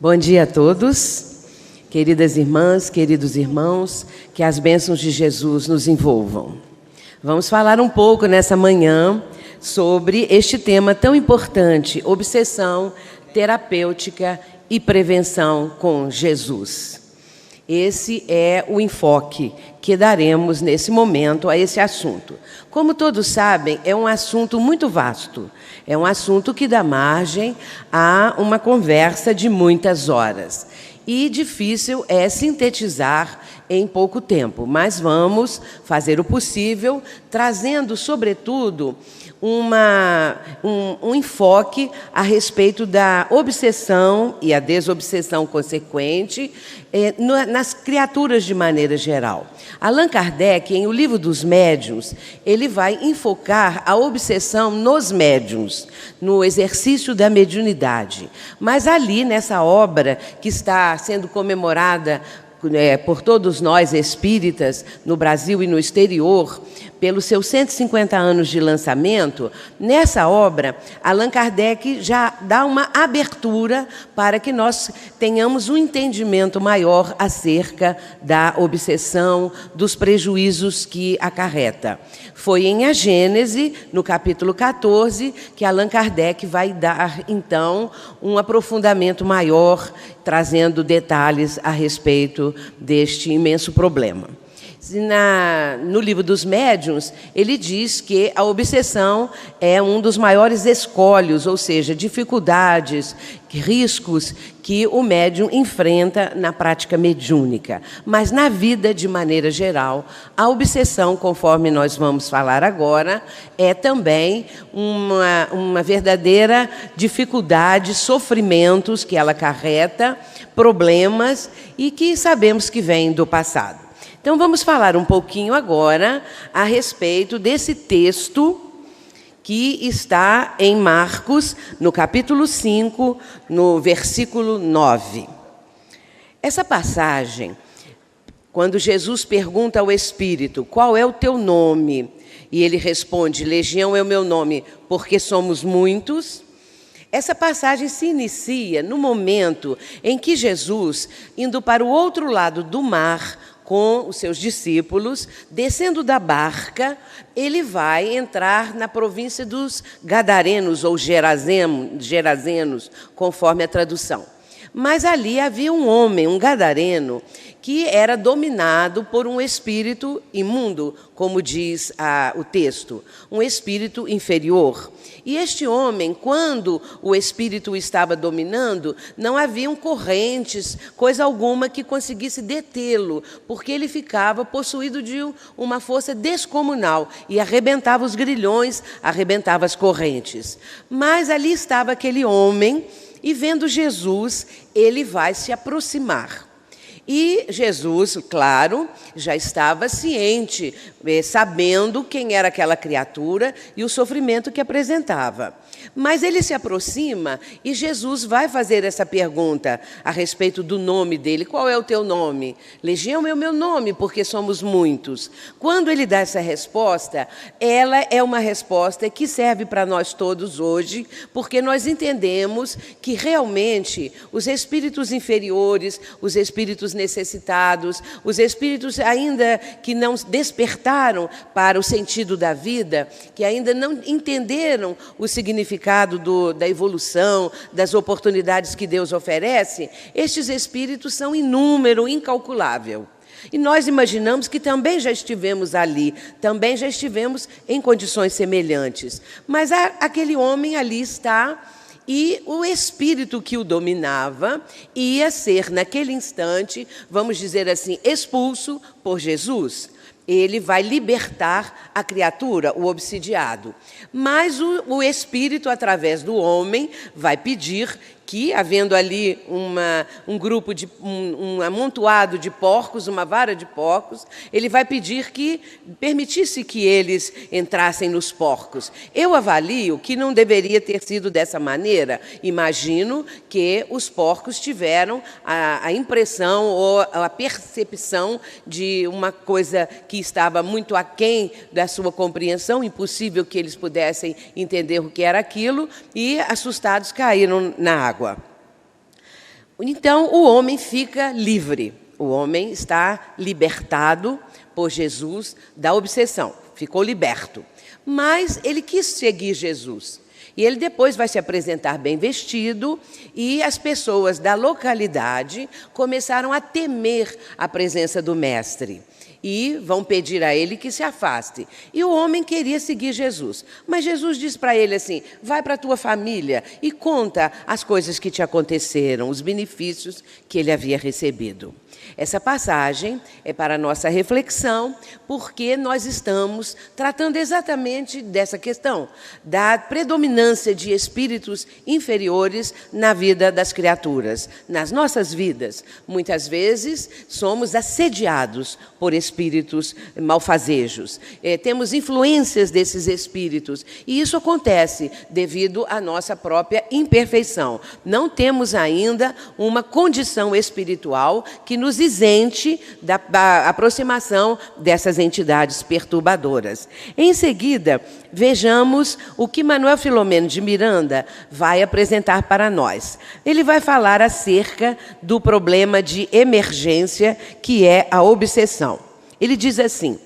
Bom dia a todos, queridas irmãs, queridos irmãos, que as bênçãos de Jesus nos envolvam. Vamos falar um pouco nessa manhã sobre este tema tão importante, obsessão terapêutica e prevenção com Jesus. Esse é o enfoque que daremos nesse momento a esse assunto. Como todos sabem, é um assunto muito vasto. É um assunto que dá margem a uma conversa de muitas horas. E difícil é sintetizar em pouco tempo, mas vamos fazer o possível, trazendo, sobretudo, um enfoque a respeito da obsessão e a desobsessão consequente nas criaturas de maneira geral. Allan Kardec, em O Livro dos Médiuns, ele vai enfocar a obsessão nos médiuns, no exercício da mediunidade. Mas ali, nessa obra que está sendo comemorada por todos nós espíritas, no Brasil e no exterior, pelos seus 150 anos de lançamento, nessa obra, Allan Kardec já dá uma abertura para que nós tenhamos um entendimento maior acerca da obsessão, dos prejuízos que acarreta. Foi em A Gênese, no capítulo 14, que Allan Kardec vai dar, então, um aprofundamento maior, trazendo detalhes a respeito deste imenso problema. No Livro dos Médiuns, ele diz que a obsessão é um dos maiores escolhos, ou seja, dificuldades, riscos que o médium enfrenta na prática mediúnica. Mas na vida, de maneira geral, a obsessão, conforme nós vamos falar agora, é também uma verdadeira dificuldade, sofrimentos que ela acarreta, problemas e que sabemos que vêm do passado. Então, vamos falar um pouquinho agora a respeito desse texto que está em Marcos, no capítulo 5, no versículo 9. Essa passagem, quando Jesus pergunta ao Espírito, qual é o teu nome? E ele responde, Legião é o meu nome, porque somos muitos. Essa passagem se inicia no momento em que Jesus, indo para o outro lado do mar, com os seus discípulos, descendo da barca, ele vai entrar na província dos Gadarenos, ou Gerazenos, conforme a tradução. Mas ali havia um homem, um gadareno, que era dominado por um espírito imundo, como diz o texto, um espírito inferior. E este homem, quando o espírito o estava dominando, não haviam correntes, coisa alguma que conseguisse detê-lo, porque ele ficava possuído de uma força descomunal e arrebentava os grilhões, arrebentava as correntes. Mas ali estava aquele homem, e vendo Jesus, ele vai se aproximar. E Jesus, claro, já estava ciente, sabendo quem era aquela criatura e o sofrimento que apresentava. Mas ele se aproxima e Jesus vai fazer essa pergunta a respeito do nome dele. Qual é o teu nome? Legião é o meu nome, porque somos muitos. Quando ele dá essa resposta, ela é uma resposta que serve para nós todos hoje, porque nós entendemos que realmente os espíritos inferiores, os espíritos necessitados, os espíritos ainda que não despertaram para o sentido da vida, que ainda não entenderam o significado da evolução, das oportunidades que Deus oferece, estes espíritos são em número incalculável. E nós imaginamos que também já estivemos ali, também já estivemos em condições semelhantes. Mas aquele homem ali está, e o espírito que o dominava ia ser, naquele instante, vamos dizer assim, expulso por Jesus. Ele vai libertar a criatura, o obsidiado. Mas o espírito, através do homem, vai pedir que, havendo ali um grupo um amontoado de porcos, uma vara de porcos, ele vai pedir que permitisse que eles entrassem nos porcos. Eu avalio que não deveria ter sido dessa maneira. Imagino que os porcos tiveram a impressão ou a percepção de uma coisa que estava muito aquém da sua compreensão, impossível que eles pudessem entender o que era aquilo, e assustados caíram na água. Então, o homem fica livre. O homem está libertado por Jesus da obsessão. Ficou liberto. Mas ele quis seguir Jesus. E ele depois vai se apresentar bem vestido e as pessoas da localidade começaram a temer a presença do mestre. E vão pedir a ele que se afaste. E o homem queria seguir Jesus. Mas Jesus diz para ele assim, vai para a tua família e conta as coisas que te aconteceram, os benefícios que ele havia recebido. Essa passagem é para a nossa reflexão, porque nós estamos tratando exatamente dessa questão, da predominância de espíritos inferiores na vida das criaturas, nas nossas vidas. Muitas vezes somos assediados por espíritos malfazejos, temos influências desses espíritos, e isso acontece devido à nossa própria imperfeição. Não temos ainda uma condição espiritual que nos isente da aproximação dessas entidades perturbadoras. Em seguida, vejamos o que Manuel Filomeno de Miranda vai apresentar para nós. Ele vai falar acerca do problema de emergência, que é a obsessão. Ele diz assim,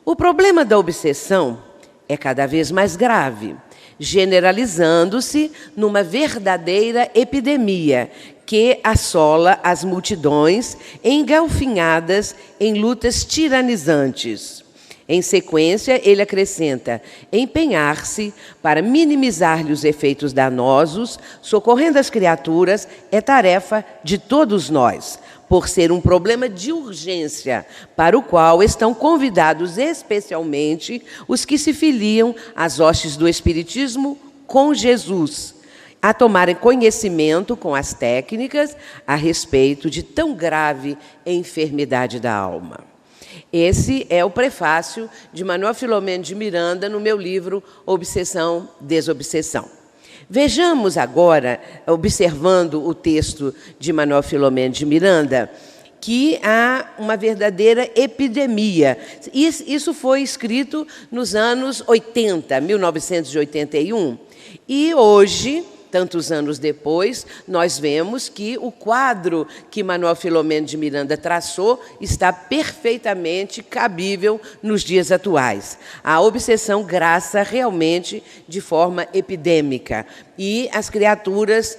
o problema da obsessão é cada vez mais grave, generalizando-se numa verdadeira epidemia que assola as multidões engalfinhadas em lutas tiranizantes. Em sequência, ele acrescenta, empenhar-se para minimizar-lhe os efeitos danosos, socorrendo as criaturas, é tarefa de todos nós, por ser um problema de urgência, para o qual estão convidados especialmente os que se filiam às hostes do Espiritismo com Jesus, a tomarem conhecimento com as técnicas a respeito de tão grave enfermidade da alma. Esse é o prefácio de Manuel Filomeno de Miranda no meu livro Obsessão, Desobsessão. Vejamos agora, observando o texto de Manuel Filomeno de Miranda, que há uma verdadeira epidemia. Isso foi escrito nos anos 80, 1981, e hoje, tantos anos depois, nós vemos que o quadro que Manuel Filomeno de Miranda traçou está perfeitamente cabível nos dias atuais. A obsessão graça realmente de forma epidêmica. E as criaturas,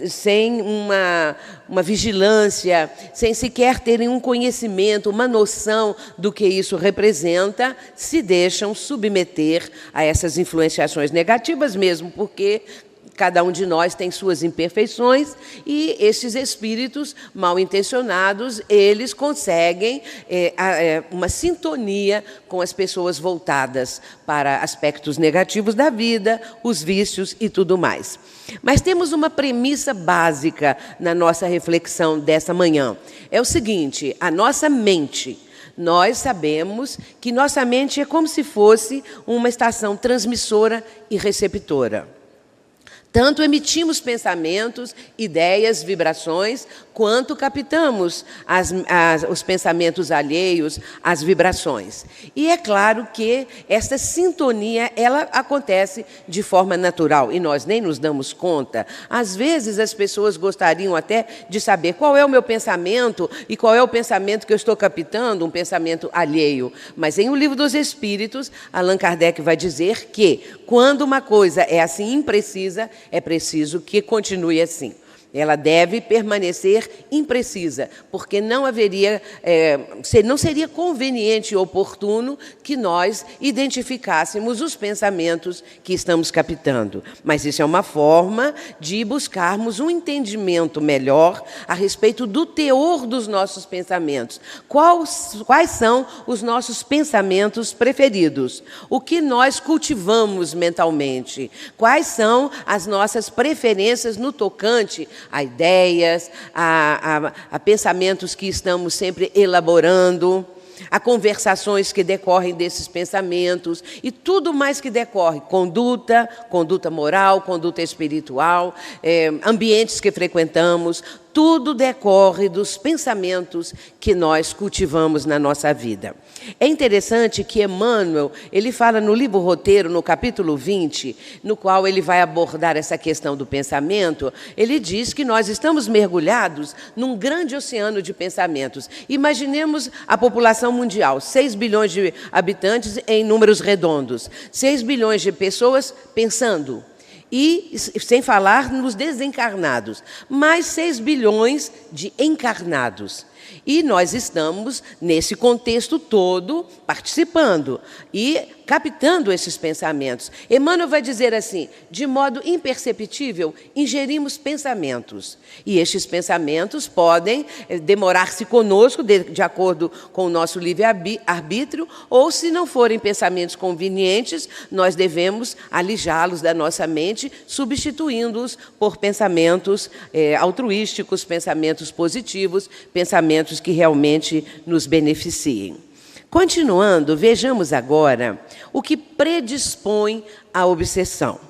sem uma vigilância, sem sequer terem um conhecimento, uma noção do que isso representa, se deixam submeter a essas influenciações negativas mesmo, porque cada um de nós tem suas imperfeições e esses espíritos mal intencionados, eles conseguem uma sintonia com as pessoas voltadas para aspectos negativos da vida, os vícios e tudo mais. Mas temos uma premissa básica na nossa reflexão dessa manhã. É o seguinte, a nossa mente, nós sabemos que nossa mente é como se fosse uma estação transmissora e receptora. Tanto emitimos pensamentos, ideias, vibrações, quanto captamos os pensamentos alheios, as vibrações. E é claro que esta sintonia, ela acontece de forma natural, e nós nem nos damos conta. Às vezes as pessoas gostariam até de saber qual é o meu pensamento e qual é o pensamento que eu estou captando, um pensamento alheio. Mas em O Livro dos Espíritos, Allan Kardec vai dizer que, quando uma coisa é assim imprecisa, é preciso que continue assim. Ela deve permanecer imprecisa, porque não seria conveniente e oportuno que nós identificássemos os pensamentos que estamos captando. Mas isso é uma forma de buscarmos um entendimento melhor a respeito do teor dos nossos pensamentos. Quais são os nossos pensamentos preferidos? O que nós cultivamos mentalmente? Quais são as nossas preferências no tocante a ideias, a pensamentos que estamos sempre elaborando, a conversações que decorrem desses pensamentos e tudo mais que decorre, conduta moral, conduta espiritual, ambientes que frequentamos, tudo decorre dos pensamentos que nós cultivamos na nossa vida. É interessante que Emmanuel, ele fala no livro Roteiro, no capítulo 20, no qual ele vai abordar essa questão do pensamento, ele diz que nós estamos mergulhados num grande oceano de pensamentos. Imaginemos a população mundial, 6 bilhões de habitantes em números redondos, 6 bilhões de pessoas pensando. E, sem falar nos desencarnados, mais 6 bilhões de encarnados. E nós estamos, nesse contexto todo, participando e captando esses pensamentos. Emmanuel vai dizer assim, de modo imperceptível, ingerimos pensamentos. E estes pensamentos podem demorar-se conosco, de acordo com o nosso livre-arbítrio, ou, se não forem pensamentos convenientes, nós devemos alijá-los da nossa mente, substituindo-os por pensamentos altruísticos, pensamentos positivos, pensamentos que realmente nos beneficiem. Continuando, vejamos agora o que predispõe à obsessão.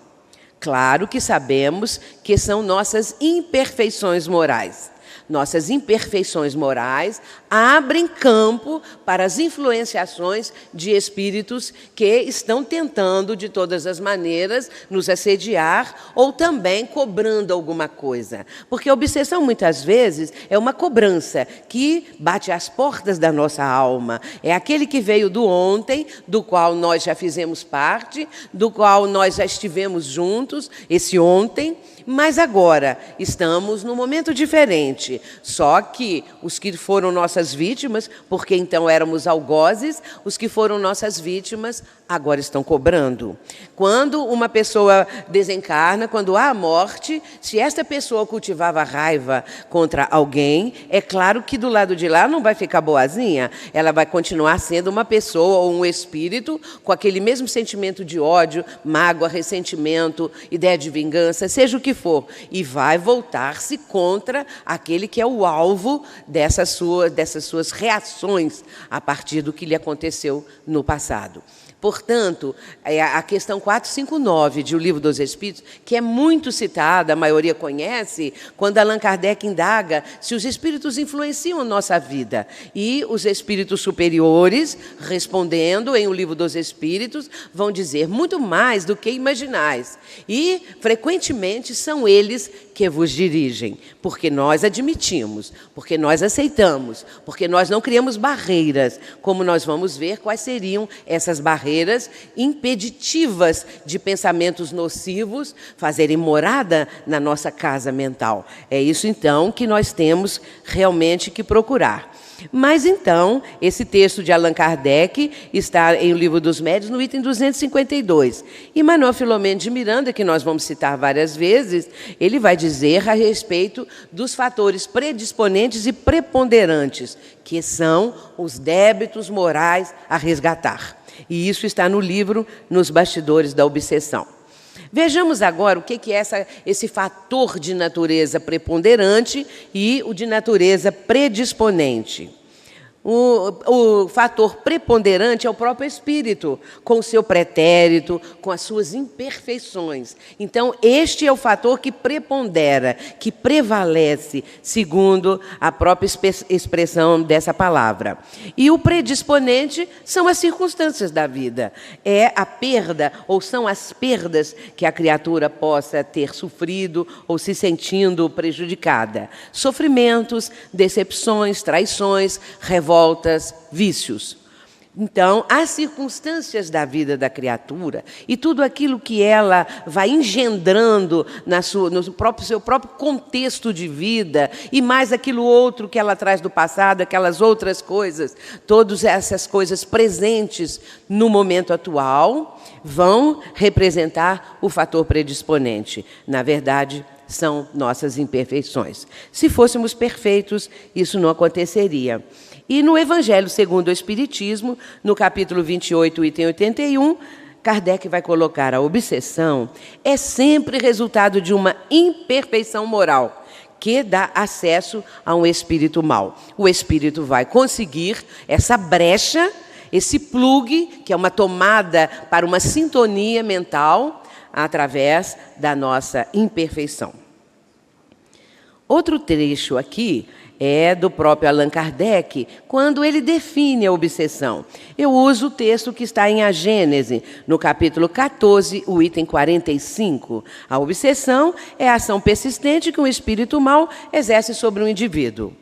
Claro que sabemos que são nossas imperfeições morais. Nossas imperfeições morais abrem campo para as influenciações de espíritos que estão tentando, de todas as maneiras, nos assediar ou também cobrando alguma coisa. Porque a obsessão, muitas vezes, é uma cobrança que bate às portas da nossa alma. É aquele que veio do ontem, do qual nós já fizemos parte, do qual nós já estivemos juntos, esse ontem, mas agora estamos num momento diferente. Só que os que foram nossas vítimas, porque então éramos algozes, os que foram nossas vítimas agora estão cobrando. Quando uma pessoa desencarna, quando há a morte, se esta pessoa cultivava raiva contra alguém, é claro que do lado de lá não vai ficar boazinha, ela vai continuar sendo uma pessoa ou um espírito com aquele mesmo sentimento de ódio, mágoa, ressentimento, ideia de vingança, seja o que for, e vai voltar-se contra aquele que é o alvo dessas suas reações a partir do que lhe aconteceu no passado. Portanto, a questão 459 de O Livro dos Espíritos, que é muito citada, a maioria conhece, quando Allan Kardec indaga se os espíritos influenciam a nossa vida. E os espíritos superiores, respondendo em O Livro dos Espíritos, vão dizer muito mais do que imaginais. E, frequentemente, são eles que vos dirigem, porque nós admitimos, porque nós aceitamos, porque nós não criamos barreiras, como nós vamos ver quais seriam essas barreiras impeditivas de pensamentos nocivos fazerem morada na nossa casa mental. É isso, então, que nós temos realmente que procurar. Mas, então, esse texto de Allan Kardec está em O Livro dos Médiuns, no item 252. E Manuel Filomeno de Miranda, que nós vamos citar várias vezes, ele vai dizer a respeito dos fatores predisponentes e preponderantes, que são os débitos morais a resgatar. E isso está no livro Nos Bastidores da Obsessão. Vejamos agora o que é esse fator de natureza preponderante e o de natureza predisponente. O fator preponderante é o próprio espírito, com o seu pretérito, com as suas imperfeições. Então, este é o fator que prepondera, que prevalece, segundo a própria expressão dessa palavra. E o predisponente são as circunstâncias da vida. É a perda, ou são as perdas que a criatura possa ter sofrido ou se sentindo prejudicada. Sofrimentos, decepções, traições, revoltas, vícios. Então, as circunstâncias da vida da criatura e tudo aquilo que ela vai engendrando no seu próprio contexto de vida e mais aquilo outro que ela traz do passado, aquelas outras coisas, todas essas coisas presentes no momento atual vão representar o fator predisponente. Na verdade, são nossas imperfeições. Se fôssemos perfeitos, isso não aconteceria. E no Evangelho segundo o Espiritismo, no capítulo 28, item 81, Kardec vai colocar a obsessão é sempre resultado de uma imperfeição moral que dá acesso a um espírito mau. O espírito vai conseguir essa brecha, esse plug, que é uma tomada para uma sintonia mental, através da nossa imperfeição. Outro trecho aqui é do próprio Allan Kardec, quando ele define a obsessão. Eu uso o texto que está em A Gênese, no capítulo 14, o item 45. A obsessão é a ação persistente que um espírito mau exerce sobre um indivíduo.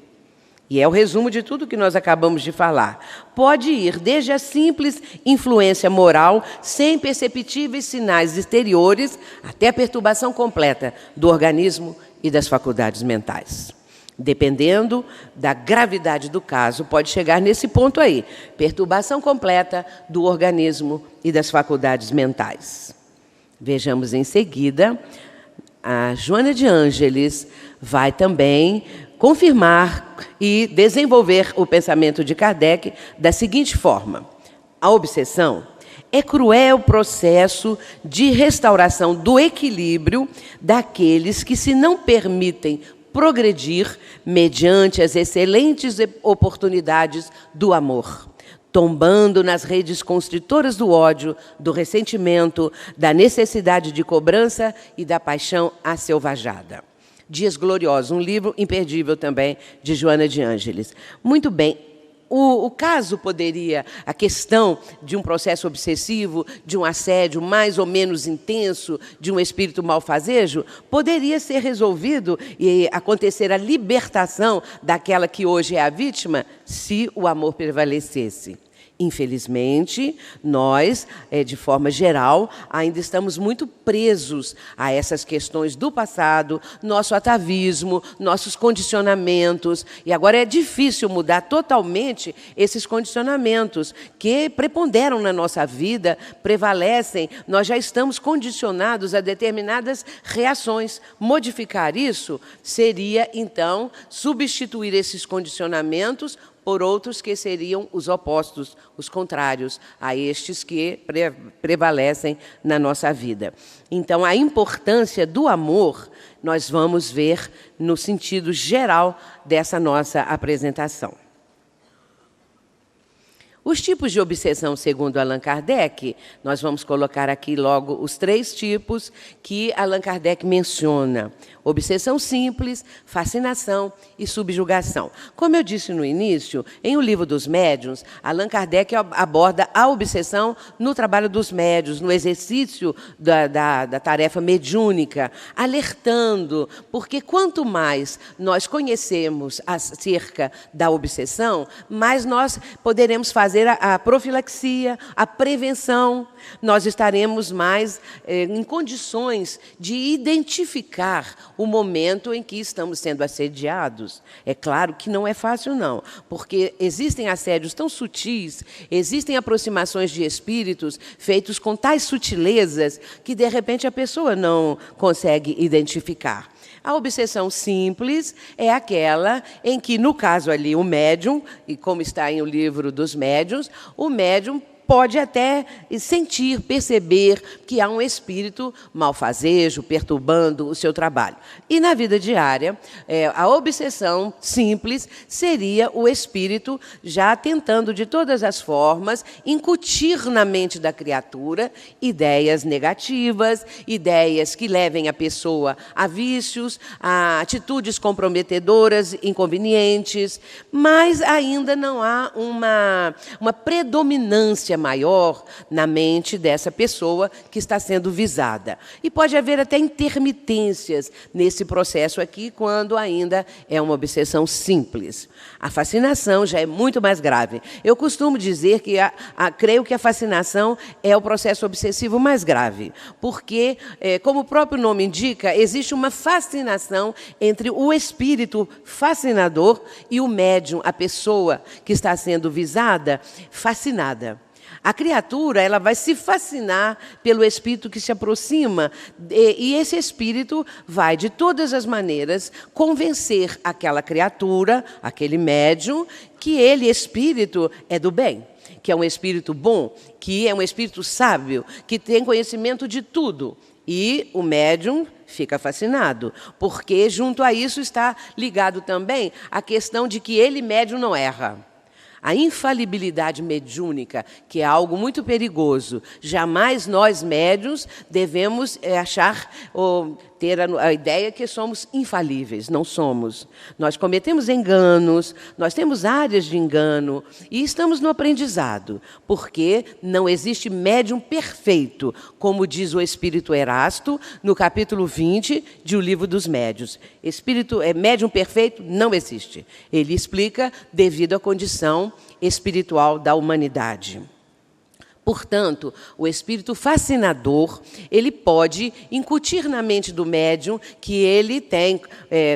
E é o resumo de tudo que nós acabamos de falar. Pode ir desde a simples influência moral, sem perceptíveis sinais exteriores, até a perturbação completa do organismo e das faculdades mentais. Dependendo da gravidade do caso, pode chegar nesse ponto aí. Perturbação completa do organismo e das faculdades mentais. Vejamos em seguida, a Joana de Ângeles vai também confirmar e desenvolver o pensamento de Kardec da seguinte forma: a obsessão é cruel processo de restauração do equilíbrio daqueles que se não permitem progredir mediante as excelentes oportunidades do amor, tombando nas redes constritoras do ódio, do ressentimento, da necessidade de cobrança e da paixão asselvajada. Dias Gloriosos, um livro imperdível também de Joana de Ângeles. Muito bem. O caso poderia, a questão de um processo obsessivo, de um assédio mais ou menos intenso, de um espírito malfazejo, poderia ser resolvido e acontecer a libertação daquela que hoje é a vítima, se o amor prevalecesse. Infelizmente, nós, de forma geral, ainda estamos muito presos a essas questões do passado, nosso atavismo, nossos condicionamentos. E agora é difícil mudar totalmente esses condicionamentos que preponderam na nossa vida, prevalecem. Nós já estamos condicionados a determinadas reações. Modificar isso seria, então, substituir esses condicionamentos por outros que seriam os opostos, os contrários a estes que prevalecem na nossa vida. Então, a importância do amor nós vamos ver no sentido geral dessa nossa apresentação. Os tipos de obsessão, segundo Allan Kardec, nós vamos colocar aqui logo os 3 tipos que Allan Kardec menciona: obsessão simples, fascinação e subjugação. Como eu disse no início, em O Livro dos Médiuns, Allan Kardec aborda a obsessão no trabalho dos médiuns, no exercício da tarefa mediúnica, alertando, porque quanto mais nós conhecemos acerca da obsessão, mais nós poderemos fazer a profilaxia, a prevenção, nós estaremos mais em condições de identificar o momento em que estamos sendo assediados. É claro que não é fácil, não, porque existem assédios tão sutis, existem aproximações de espíritos feitos com tais sutilezas que, de repente, a pessoa não consegue identificar. A obsessão simples é aquela em que, no caso ali, o médium, e como está em O Livro dos Médiuns, o médium pode até sentir, perceber que há um espírito malfazejo, perturbando o seu trabalho. E na vida diária, a obsessão simples seria o espírito já tentando, de todas as formas, incutir na mente da criatura ideias negativas, ideias que levem a pessoa a vícios, a atitudes comprometedoras, inconvenientes, mas ainda não há uma predominância maior na mente dessa pessoa que está sendo visada. E pode haver até intermitências nesse processo aqui, quando ainda é uma obsessão simples. A fascinação já é muito mais grave. Eu costumo dizer que creio que a fascinação é o processo obsessivo mais grave, porque, como o próprio nome indica, existe uma fascinação entre o espírito fascinador e o médium, a pessoa que está sendo visada, fascinada. A criatura, ela vai se fascinar pelo espírito que se aproxima, e esse espírito vai, de todas as maneiras, convencer aquela criatura, aquele médium, que ele, espírito, é do bem, que é um espírito bom, que é um espírito sábio, que tem conhecimento de tudo. E o médium fica fascinado, porque junto a isso está ligado também a questão de que ele, médium, não erra. A infalibilidade mediúnica, que é algo muito perigoso. Jamais nós, médiuns, devemos achar ou ter a ideia que somos infalíveis. Não somos. Nós cometemos enganos, nós temos áreas de engano e estamos no aprendizado, porque não existe médium perfeito, como diz o Espírito Erasto, no capítulo 20 de O Livro dos Médiuns. Médium perfeito não existe. Ele explica devido à condição espiritual da humanidade. Portanto, o espírito fascinador, ele pode incutir na mente do médium que ele tem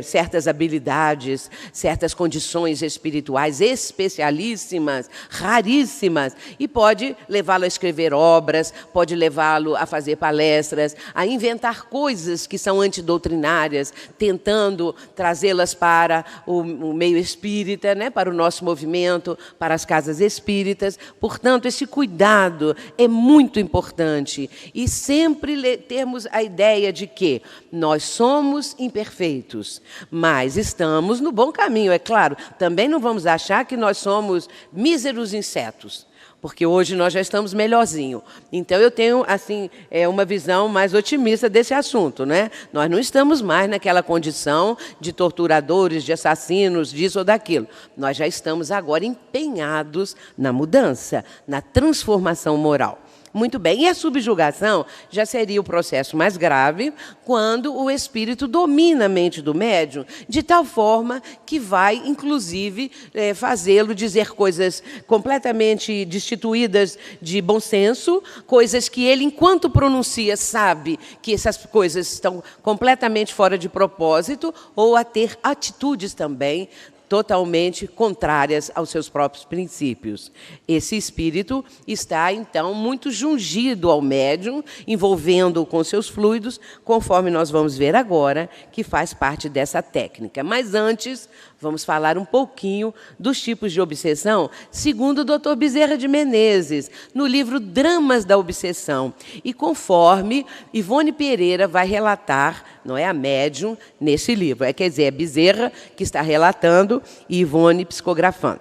certas habilidades, certas condições espirituais especialíssimas, raríssimas, e pode levá-lo a escrever obras, pode levá-lo a fazer palestras, a inventar coisas que são antidoutrinárias, tentando trazê-las para o meio espírita, né, para o nosso movimento, para as casas espíritas. Portanto, esse cuidado é muito importante. E sempre temos a ideia de que nós somos imperfeitos, mas estamos no bom caminho, é claro. Também não vamos achar que nós somos míseros insetos, porque hoje nós já estamos melhorzinho. Então, eu tenho assim, uma visão mais otimista desse assunto, né? Nós não estamos mais naquela condição de torturadores, de assassinos, disso ou daquilo. Nós já estamos agora empenhados na mudança, na transformação moral. Muito bem, e a subjugação já seria o processo mais grave, quando o espírito domina a mente do médium, de tal forma que vai, inclusive, fazê-lo dizer coisas completamente destituídas de bom senso, coisas que ele, enquanto pronuncia, sabe que essas coisas estão completamente fora de propósito, ou a ter atitudes também totalmente contrárias aos seus próprios princípios. Esse espírito está, então, muito jungido ao médium, envolvendo-o com seus fluidos, conforme nós vamos ver agora, que faz parte dessa técnica. Mas antes, vamos falar um pouquinho dos tipos de obsessão, segundo o Dr. Bezerra de Menezes, no livro Dramas da Obsessão. E conforme Ivone Pereira vai relatar, não é a médium, nesse livro. Quer dizer, é Bezerra que está relatando e Ivone psicografando.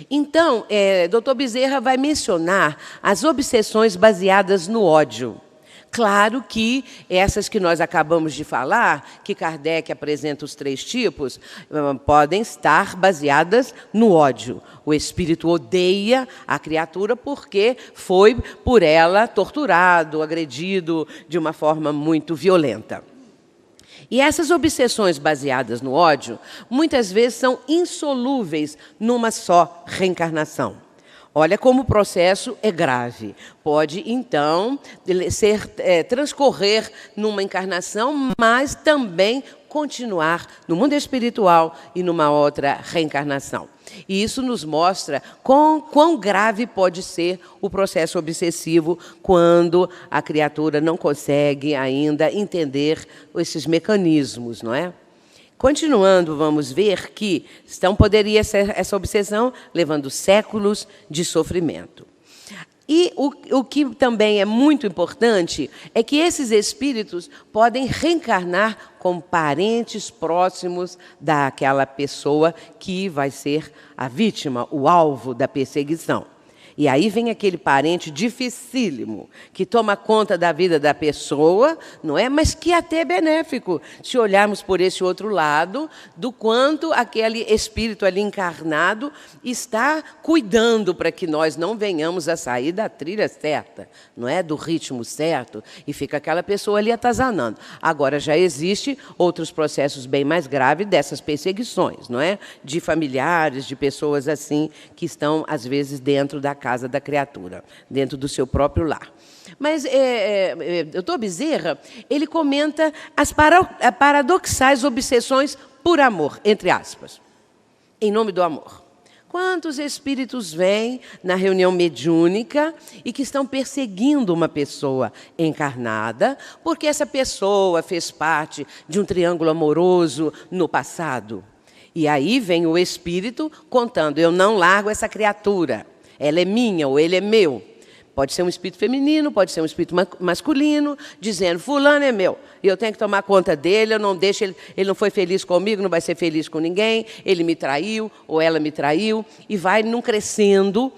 Então, Dr. Bezerra vai mencionar as obsessões baseadas no ódio. Claro que essas que nós acabamos de falar, que Kardec apresenta os 3 tipos, podem estar baseadas no ódio. O espírito odeia a criatura porque foi por ela torturado, agredido de uma forma muito violenta. E essas obsessões baseadas no ódio, muitas vezes são insolúveis numa só reencarnação. Olha como o processo é grave. Pode, então, transcorrer numa encarnação, mas também continuar no mundo espiritual e numa outra reencarnação. E isso nos mostra quão grave pode ser o processo obsessivo quando a criatura não consegue ainda entender esses mecanismos, não é? Continuando, vamos ver que então poderia ser essa obsessão levando séculos de sofrimento. E o que também é muito importante é que esses espíritos podem reencarnar como parentes próximos daquela pessoa que vai ser a vítima, o alvo da perseguição. E aí vem aquele parente dificílimo, que toma conta da vida da pessoa, não é? Mas que até é benéfico, se olharmos por esse outro lado, do quanto aquele espírito ali encarnado está cuidando para que nós não venhamos a sair da trilha certa, não é? Do ritmo certo, e fica aquela pessoa ali atazanando. Agora, já existe outros processos bem mais graves dessas perseguições, não é? De familiares, de pessoas assim, que estão, às vezes, dentro da casa da criatura, dentro do seu próprio lar. Mas Dr. Bezerra, ele comenta as paradoxais obsessões por amor, entre aspas, em nome do amor. Quantos espíritos vêm na reunião mediúnica e que estão perseguindo uma pessoa encarnada porque essa pessoa fez parte de um triângulo amoroso no passado? E aí vem o espírito contando, eu não largo essa criatura. Ela é minha ou ele é meu. Pode ser um espírito feminino, pode ser um espírito masculino, dizendo, fulano é meu, e eu tenho que tomar conta dele, eu não deixo ele não foi feliz comigo, não vai ser feliz com ninguém, ele me traiu, ou ela me traiu, e vai num crescendo,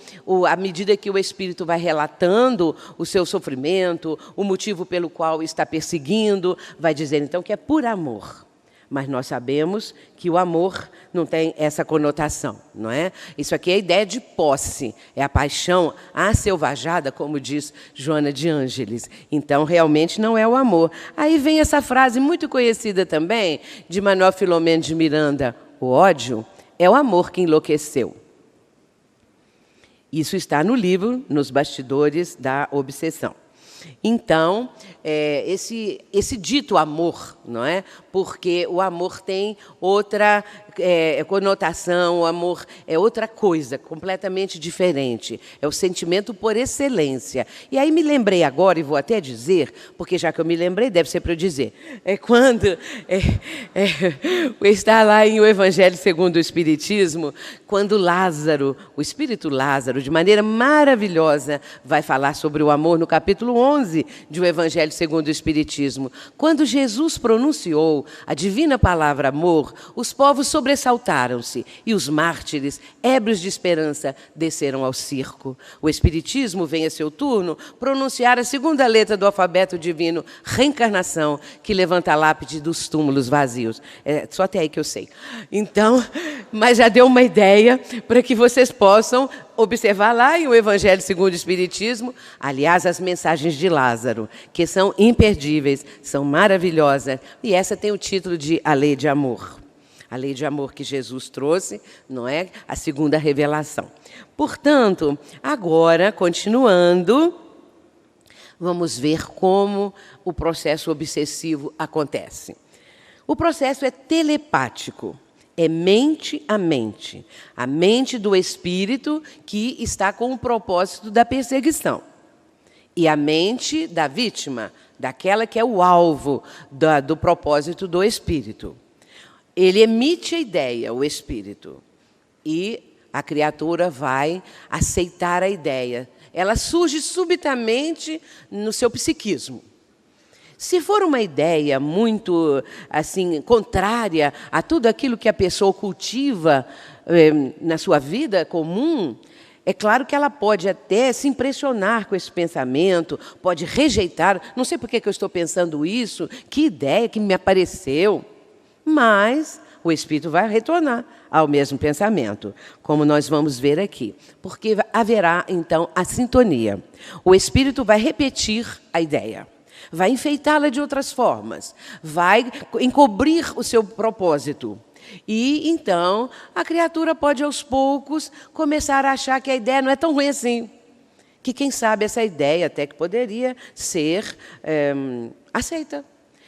à medida que o espírito vai relatando o seu sofrimento, o motivo pelo qual está perseguindo, vai dizer, então, que é por amor. Mas nós sabemos que o amor não tem essa conotação, não é? Isso aqui é a ideia de posse, é a paixão aselvajada, como diz Joana de Ângeles. Então, realmente, não é o amor. Aí vem essa frase muito conhecida também, de Manuel Filomeno de Miranda, o ódio é o amor que enlouqueceu. Isso está no livro, Nos Bastidores da Obsessão. Então, esse dito amor, não é? Porque o amor tem outra conotação, o amor é outra coisa, completamente diferente. É o sentimento por excelência. E aí me lembrei agora, e vou até dizer, porque já que eu me lembrei, deve ser para eu dizer, quando está lá em O Evangelho segundo o Espiritismo, quando Lázaro, o Espírito Lázaro, de maneira maravilhosa, vai falar sobre o amor no capítulo 11 de O Evangelho segundo o Espiritismo. Quando Jesus pronunciou a divina palavra amor, os povos sobressaltaram-se e os mártires, ébrios de esperança, desceram ao circo. O Espiritismo vem a seu turno pronunciar a segunda letra do alfabeto divino, reencarnação, que levanta a lápide dos túmulos vazios. É só até aí que eu sei. Então, mas já deu uma ideia para que vocês possam observar lá em O Evangelho segundo o Espiritismo, aliás, as mensagens de Lázaro, que são imperdíveis, são maravilhosas. E essa tem o título de A Lei de Amor. A lei de amor que Jesus trouxe, não é? A segunda revelação. Portanto, agora, continuando, vamos ver como o processo obsessivo acontece. O processo é telepático. É mente a mente do espírito que está com o propósito da perseguição. E a mente da vítima, daquela que é o alvo do propósito do espírito. Ele emite a ideia, o espírito, e a criatura vai aceitar a ideia. Ela surge subitamente no seu psiquismo. Se for uma ideia muito assim contrária a tudo aquilo que a pessoa cultiva na sua vida comum, é claro que ela pode até se impressionar com esse pensamento, pode rejeitar, não sei por que eu estou pensando isso, que ideia que me apareceu, mas o espírito vai retornar ao mesmo pensamento, como nós vamos ver aqui, porque haverá então a sintonia. O espírito vai repetir a ideia. Vai enfeitá-la de outras formas, vai encobrir o seu propósito. E, então, a criatura pode, aos poucos, começar a achar que a ideia não é tão ruim assim. Que, quem sabe, essa ideia até que poderia ser aceita.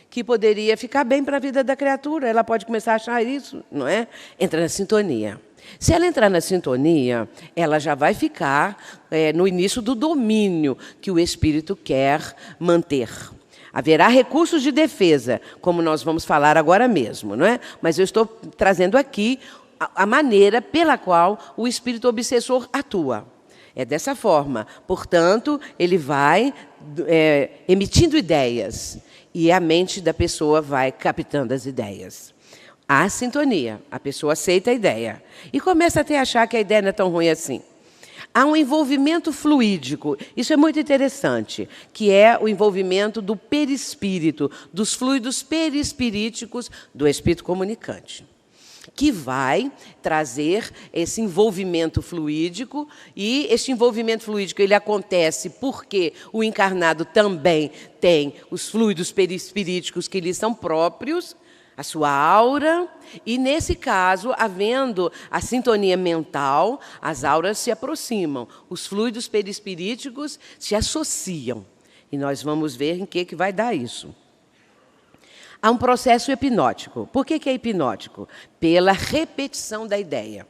Que poderia ficar bem para a vida da criatura. Ela pode começar a achar isso, não é? Entra na sintonia. Se ela entrar na sintonia, ela já vai ficar no início do domínio que o espírito quer manter. Haverá recursos de defesa, como nós vamos falar agora mesmo, não é? Mas eu estou trazendo aqui a maneira pela qual o espírito obsessor atua. É dessa forma. Portanto, ele vai emitindo ideias e a mente da pessoa vai captando as ideias. Há sintonia, a pessoa aceita a ideia e começa até a achar que a ideia não é tão ruim assim. Há um envolvimento fluídico, isso é muito interessante, que é o envolvimento do perispírito, dos fluidos perispiríticos do espírito comunicante, que vai trazer esse envolvimento fluídico, e esse envolvimento fluídico ele acontece porque o encarnado também tem os fluidos perispiríticos que lhe são próprios, a sua aura, e, nesse caso, havendo a sintonia mental, as auras se aproximam, os fluidos perispiríticos se associam. E nós vamos ver em que vai dar isso. Há um processo hipnótico. Por que é hipnótico? Pela repetição da ideia.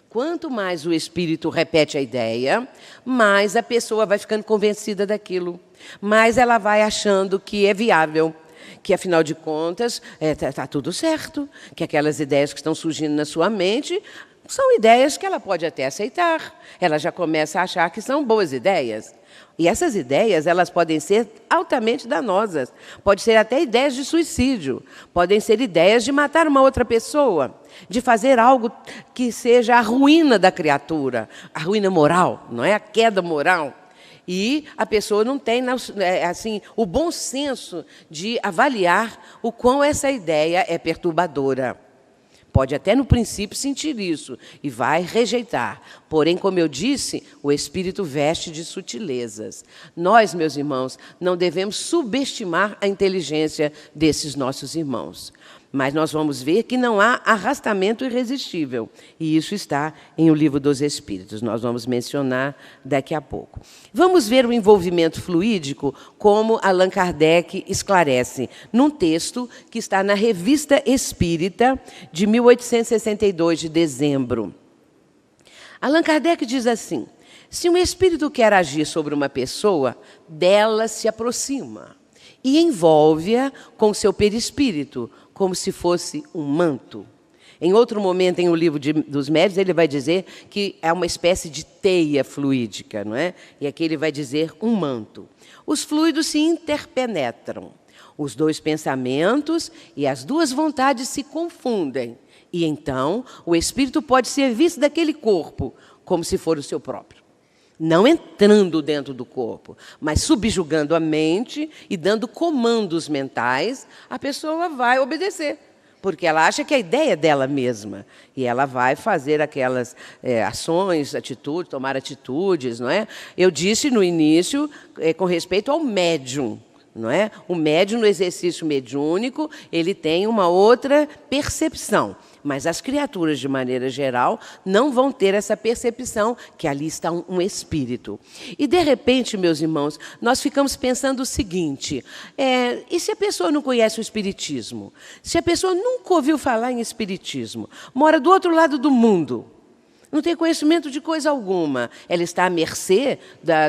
Quanto mais o espírito repete a ideia, mais a pessoa vai ficando convencida daquilo, mais ela vai achando que é viável, que, afinal de contas, está tudo certo, que aquelas ideias que estão surgindo na sua mente São ideias que ela pode até aceitar. Ela já começa a achar que são boas ideias. E essas ideias, elas podem ser altamente danosas. Pode ser até ideias de suicídio. Podem ser ideias de matar uma outra pessoa, de fazer algo que seja a ruína da criatura, a ruína moral, não é? A queda moral. E a pessoa não tem assim, o bom senso de avaliar o quão essa ideia é perturbadora. Pode até, no princípio, sentir isso e vai rejeitar. Porém, como eu disse, o Espírito veste de sutilezas. Nós, meus irmãos, não devemos subestimar a inteligência desses nossos irmãos. Mas nós vamos ver que não há arrastamento irresistível. E isso está em O Livro dos Espíritos. Nós vamos mencionar daqui a pouco. Vamos ver o envolvimento fluídico, como Allan Kardec esclarece, num texto que está na Revista Espírita, de 1862, de dezembro. Allan Kardec diz assim: se um espírito quer agir sobre uma pessoa, dela se aproxima e envolve-a com seu perispírito, como se fosse um manto. Em outro momento, em O Livro dos Médiuns, ele vai dizer que é uma espécie de teia fluídica, não é? E aqui ele vai dizer um manto. Os fluidos se interpenetram. Os dois pensamentos e as duas vontades se confundem. E então, o espírito pode ser visto daquele corpo, como se for o seu próprio. Não entrando dentro do corpo, mas subjugando a mente e dando comandos mentais, a pessoa vai obedecer, porque ela acha que a ideia é dela mesma. E ela vai fazer aquelas ações, atitudes, tomar atitudes, não é? Eu disse no início, com respeito ao médium, não é? O médium, no exercício mediúnico, ele tem uma outra percepção. Mas as criaturas, de maneira geral, não vão ter essa percepção que ali está um espírito. E, de repente, meus irmãos, nós ficamos pensando o seguinte, e se a pessoa não conhece o espiritismo? Se a pessoa nunca ouviu falar em espiritismo, mora do outro lado do mundo, não tem conhecimento de coisa alguma, ela está à mercê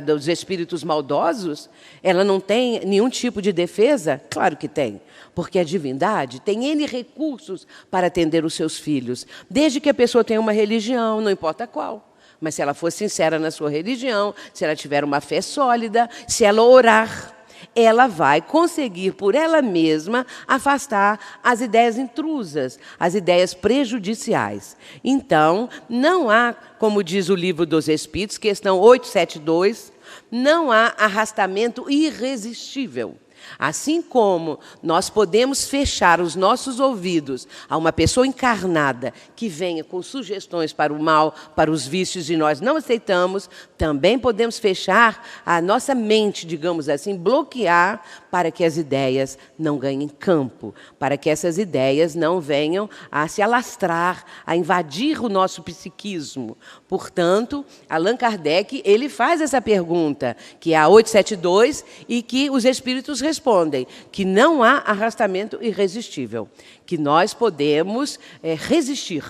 dos espíritos maldosos? Ela não tem nenhum tipo de defesa? Claro que tem, porque a divindade tem N recursos para atender os seus filhos, desde que a pessoa tenha uma religião, não importa qual. Mas se ela for sincera na sua religião, se ela tiver uma fé sólida, se ela orar, ela vai conseguir, por ela mesma, afastar as ideias intrusas, as ideias prejudiciais. Então, não há, como diz o Livro dos Espíritos, questão 872, não há arrastamento irresistível. Assim como nós podemos fechar os nossos ouvidos a uma pessoa encarnada que venha com sugestões para o mal, para os vícios, e nós não aceitamos, também podemos fechar a nossa mente, digamos assim, bloquear para que as ideias não ganhem campo, para que essas ideias não venham a se alastrar, a invadir o nosso psiquismo. Portanto, Allan Kardec, ele faz essa pergunta, que é a 872, e que os espíritos respondem, que não há arrastamento irresistível, que nós podemos resistir,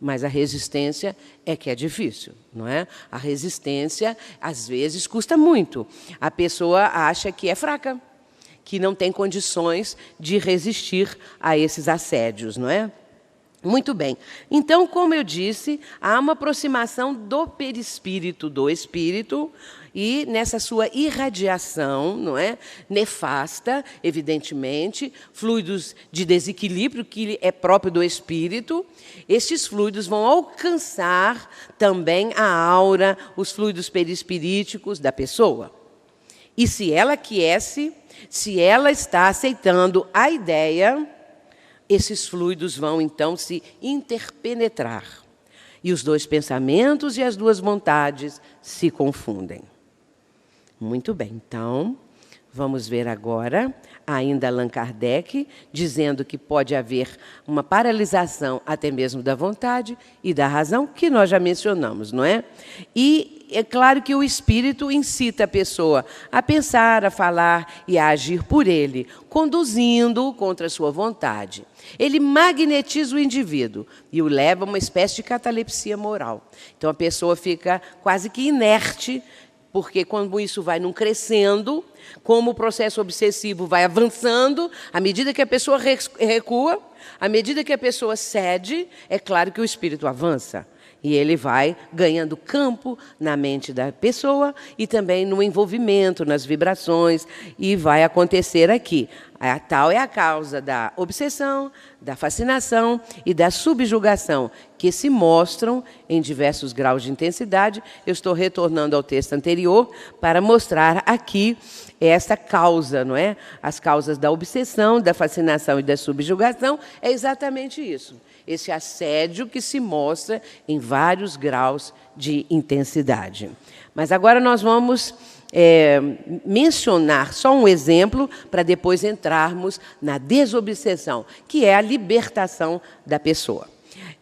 mas a resistência é que é difícil, não é? A resistência, às vezes, custa muito. A pessoa acha que é fraca, que não tem condições de resistir a esses assédios, não é? Muito bem. Então, como eu disse, há uma aproximação do perispírito, do espírito, e nessa sua irradiação, não é? Nefasta, evidentemente, fluidos de desequilíbrio que é próprio do espírito, estes fluidos vão alcançar também a aura, os fluidos perispiríticos da pessoa. E se ela aquece, se ela está aceitando a ideia, esses fluidos vão, então, se interpenetrar. E os dois pensamentos e as duas vontades se confundem. Muito bem, então, vamos ver agora, ainda Allan Kardec, dizendo que pode haver uma paralisação até mesmo da vontade e da razão, que nós já mencionamos, não é? E é claro que o espírito incita a pessoa a pensar, a falar e a agir por ele, conduzindo-o contra a sua vontade. Ele magnetiza o indivíduo e o leva a uma espécie de catalepsia moral. Então, a pessoa fica quase que inerte, porque quando isso vai num crescendo, como o processo obsessivo vai avançando, à medida que a pessoa recua, à medida que a pessoa cede, é claro que o espírito avança. E ele vai ganhando campo na mente da pessoa e também no envolvimento, nas vibrações, e vai acontecer aqui. A tal é a causa da obsessão, da fascinação e da subjugação, que se mostram em diversos graus de intensidade. Eu estou retornando ao texto anterior para mostrar aqui essa causa, não é? As causas da obsessão, da fascinação e da subjugação é exatamente isso. Esse assédio que se mostra em vários graus de intensidade. Mas agora nós vamos mencionar só um exemplo para depois entrarmos na desobsessão, que é a libertação da pessoa.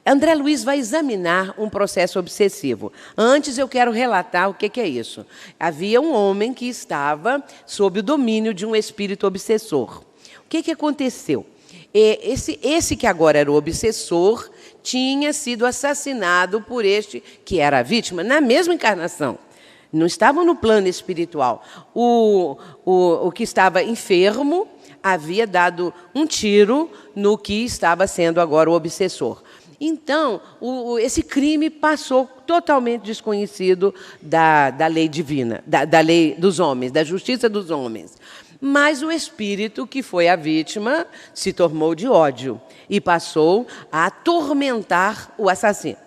André Luiz vai examinar um processo obsessivo. Antes eu quero relatar o que é isso. Havia um homem que estava sob o domínio de um espírito obsessor. O que aconteceu? Esse que agora era o obsessor tinha sido assassinado por este que era a vítima na mesma encarnação. Não estavam no plano espiritual. O que estava enfermo havia dado um tiro no que estava sendo agora o obsessor. Então, esse crime passou totalmente desconhecido da lei divina, da lei dos homens, da justiça dos homens. Mas o espírito que foi a vítima se tomou de ódio e passou a atormentar o assassino.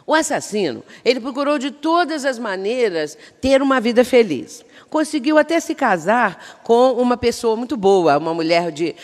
O assassino, ele procurou de todas as maneiras ter uma vida feliz. Conseguiu até se casar com uma pessoa muito boa, uma mulher de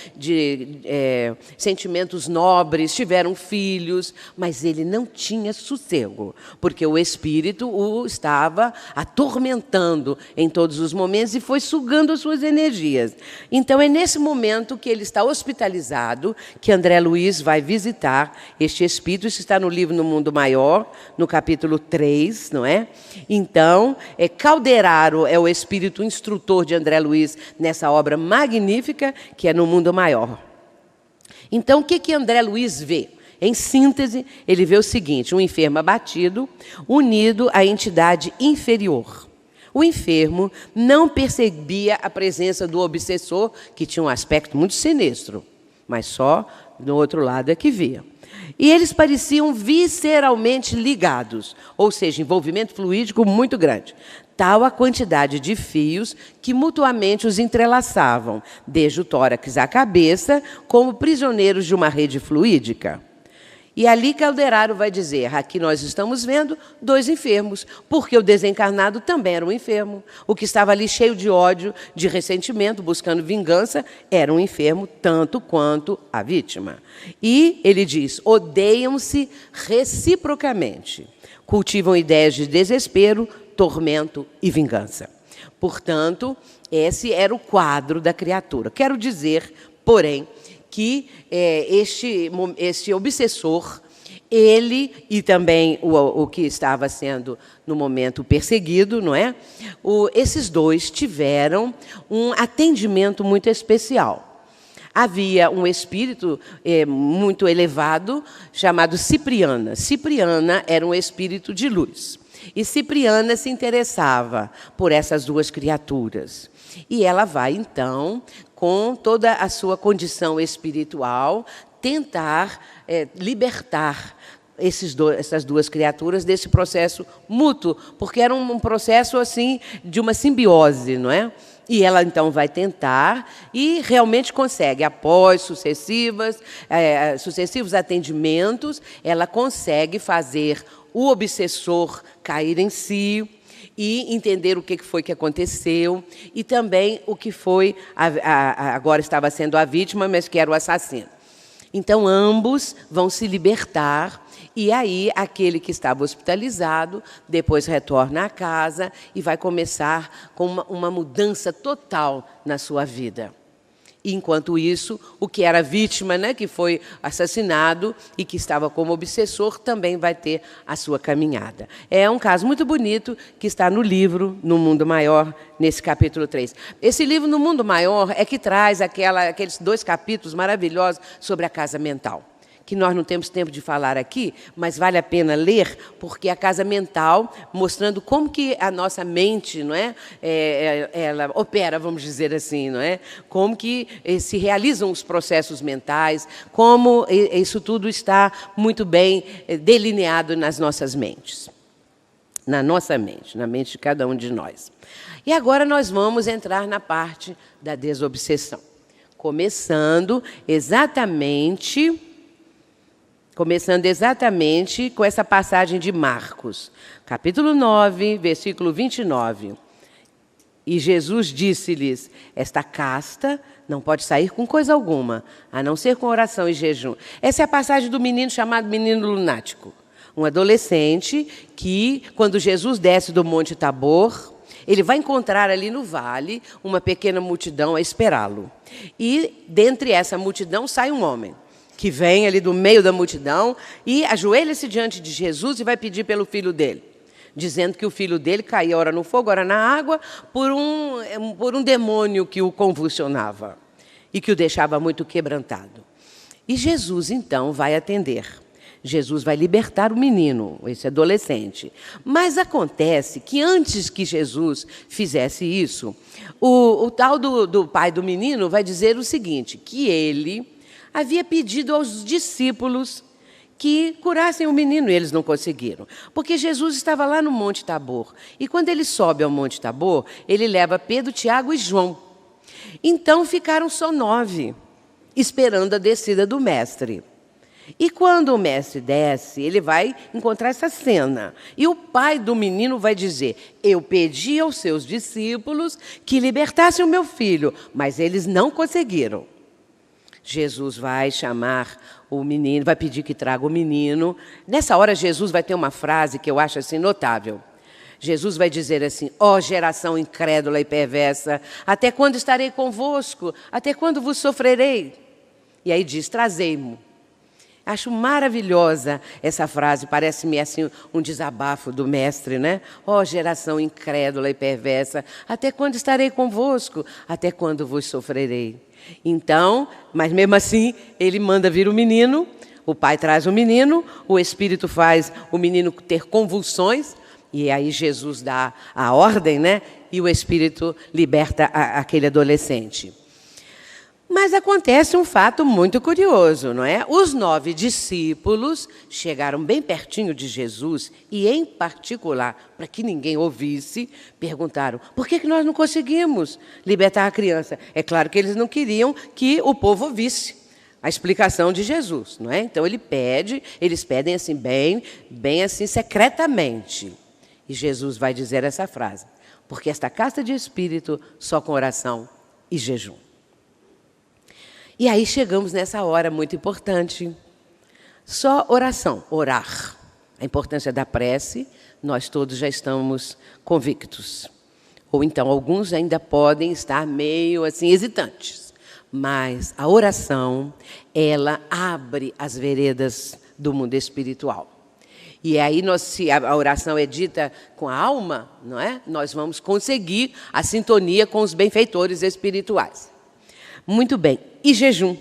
sentimentos nobres, tiveram filhos, mas ele não tinha sossego, porque o espírito o estava atormentando em todos os momentos e foi sugando as suas energias. Então, é nesse momento que ele está hospitalizado, que André Luiz vai visitar este espírito. Isso está no livro No Mundo Maior, no capítulo 3, não é? Então, Calderaro é o espírito instrutor de André Luiz nessa obra magnífica que é No Mundo Maior. Então, o que André Luiz vê? Em síntese, ele vê o seguinte: um enfermo abatido, unido à entidade inferior. O enfermo não percebia a presença do obsessor, que tinha um aspecto muito sinistro, mas só do outro lado é que via. E eles pareciam visceralmente ligados, ou seja, envolvimento fluídico muito grande. Tal a quantidade de fios que mutuamente os entrelaçavam, desde o tórax à cabeça, como prisioneiros de uma rede fluídica. E ali Calderaro vai dizer: aqui nós estamos vendo dois enfermos, porque o desencarnado também era um enfermo. O que estava ali cheio de ódio, de ressentimento, buscando vingança, era um enfermo tanto quanto a vítima. E ele diz: odeiam-se reciprocamente, cultivam ideias de desespero, tormento e vingança. Portanto, esse era o quadro da criatura. Quero dizer, porém, que este obsessor, ele e também o que estava sendo no momento perseguido, não é? Esses dois tiveram um atendimento muito especial. Havia um espírito muito elevado chamado Cipriana. Cipriana era um espírito de luz. E Cipriana se interessava por essas duas criaturas. E ela vai, então, com toda a sua condição espiritual, tentar libertar essas duas criaturas desse processo mútuo, porque era um processo assim de uma simbiose, não é? E ela, então, vai tentar e realmente consegue. Após sucessivos atendimentos, ela consegue fazer o obsessor cair em si e entender o que foi que aconteceu e também o que foi, agora estava sendo a vítima, mas que era o assassino. Então, ambos vão se libertar e aí aquele que estava hospitalizado depois retorna à casa e vai começar com uma mudança total na sua vida. Enquanto isso, o que era vítima, né, que foi assassinado e que estava como obsessor, também vai ter a sua caminhada. É um caso muito bonito que está no livro No Mundo Maior, nesse capítulo 3. Esse livro, No Mundo Maior, é que traz aqueles 2 capítulos maravilhosos sobre a casa mental, que nós não temos tempo de falar aqui, mas vale a pena ler, porque é a casa mental, mostrando como que a nossa mente, não é? Ela opera, vamos dizer assim, não é? Como que se realizam os processos mentais, como isso tudo está muito bem delineado nas nossas mentes. Na nossa mente, na mente de cada um de nós. E agora nós vamos entrar na parte da desobsessão. Começando exatamente com essa passagem de Marcos, capítulo 9, versículo 29. E Jesus disse-lhes, esta casta não pode sair com coisa alguma, a não ser com oração e jejum. Essa é a passagem do menino chamado menino lunático. Um adolescente que, quando Jesus desce do Monte Tabor, ele vai encontrar ali no vale uma pequena multidão a esperá-lo. E, dentre essa multidão, sai um homem, que vem ali do meio da multidão e ajoelha-se diante de Jesus e vai pedir pelo filho dele, dizendo que o filho dele caía ora no fogo, ora na água, por um demônio que o convulsionava e que o deixava muito quebrantado. E Jesus, então, vai atender. Jesus vai libertar o menino, esse adolescente. Mas acontece que antes que Jesus fizesse isso, o tal do pai do menino vai dizer o seguinte, que ele havia pedido aos discípulos que curassem o menino, e eles não conseguiram. Porque Jesus estava lá no Monte Tabor. E quando ele sobe ao Monte Tabor, ele leva Pedro, Tiago e João. Então ficaram só 9, esperando a descida do mestre. E quando o mestre desce, ele vai encontrar essa cena. E o pai do menino vai dizer, eu pedi aos seus discípulos que libertassem o meu filho, mas eles não conseguiram. Jesus vai chamar o menino, vai pedir que traga o menino. Nessa hora, Jesus vai ter uma frase que eu acho assim notável. Jesus vai dizer assim, ó geração incrédula e perversa, até quando estarei convosco? Até quando vos sofrerei? E aí diz, trazei-mo. Acho maravilhosa essa frase, parece-me assim um desabafo do mestre, né? Ó geração incrédula e perversa, até quando estarei convosco? Até quando vos sofrerei? Então, mas mesmo assim, ele manda vir o menino, o pai traz o menino, o Espírito faz o menino ter convulsões, e aí Jesus dá a ordem, né? E o Espírito liberta aquele adolescente. Mas acontece um fato muito curioso, não é? Os 9 discípulos chegaram bem pertinho de Jesus e, em particular, para que ninguém ouvisse, perguntaram, por que nós não conseguimos libertar a criança? É claro que eles não queriam que o povo ouvisse a explicação de Jesus, não é? Então eles pedem assim bem assim secretamente. E Jesus vai dizer essa frase, porque esta casta de espírito só com oração e jejum. E aí chegamos nessa hora muito importante. Só oração, orar. A importância da prece, nós todos já estamos convictos. Ou então, alguns ainda podem estar meio assim hesitantes. Mas a oração, ela abre as veredas do mundo espiritual. E aí, se a oração é dita com a alma, não é? Nós vamos conseguir a sintonia com os benfeitores espirituais. Muito bem. E jejum.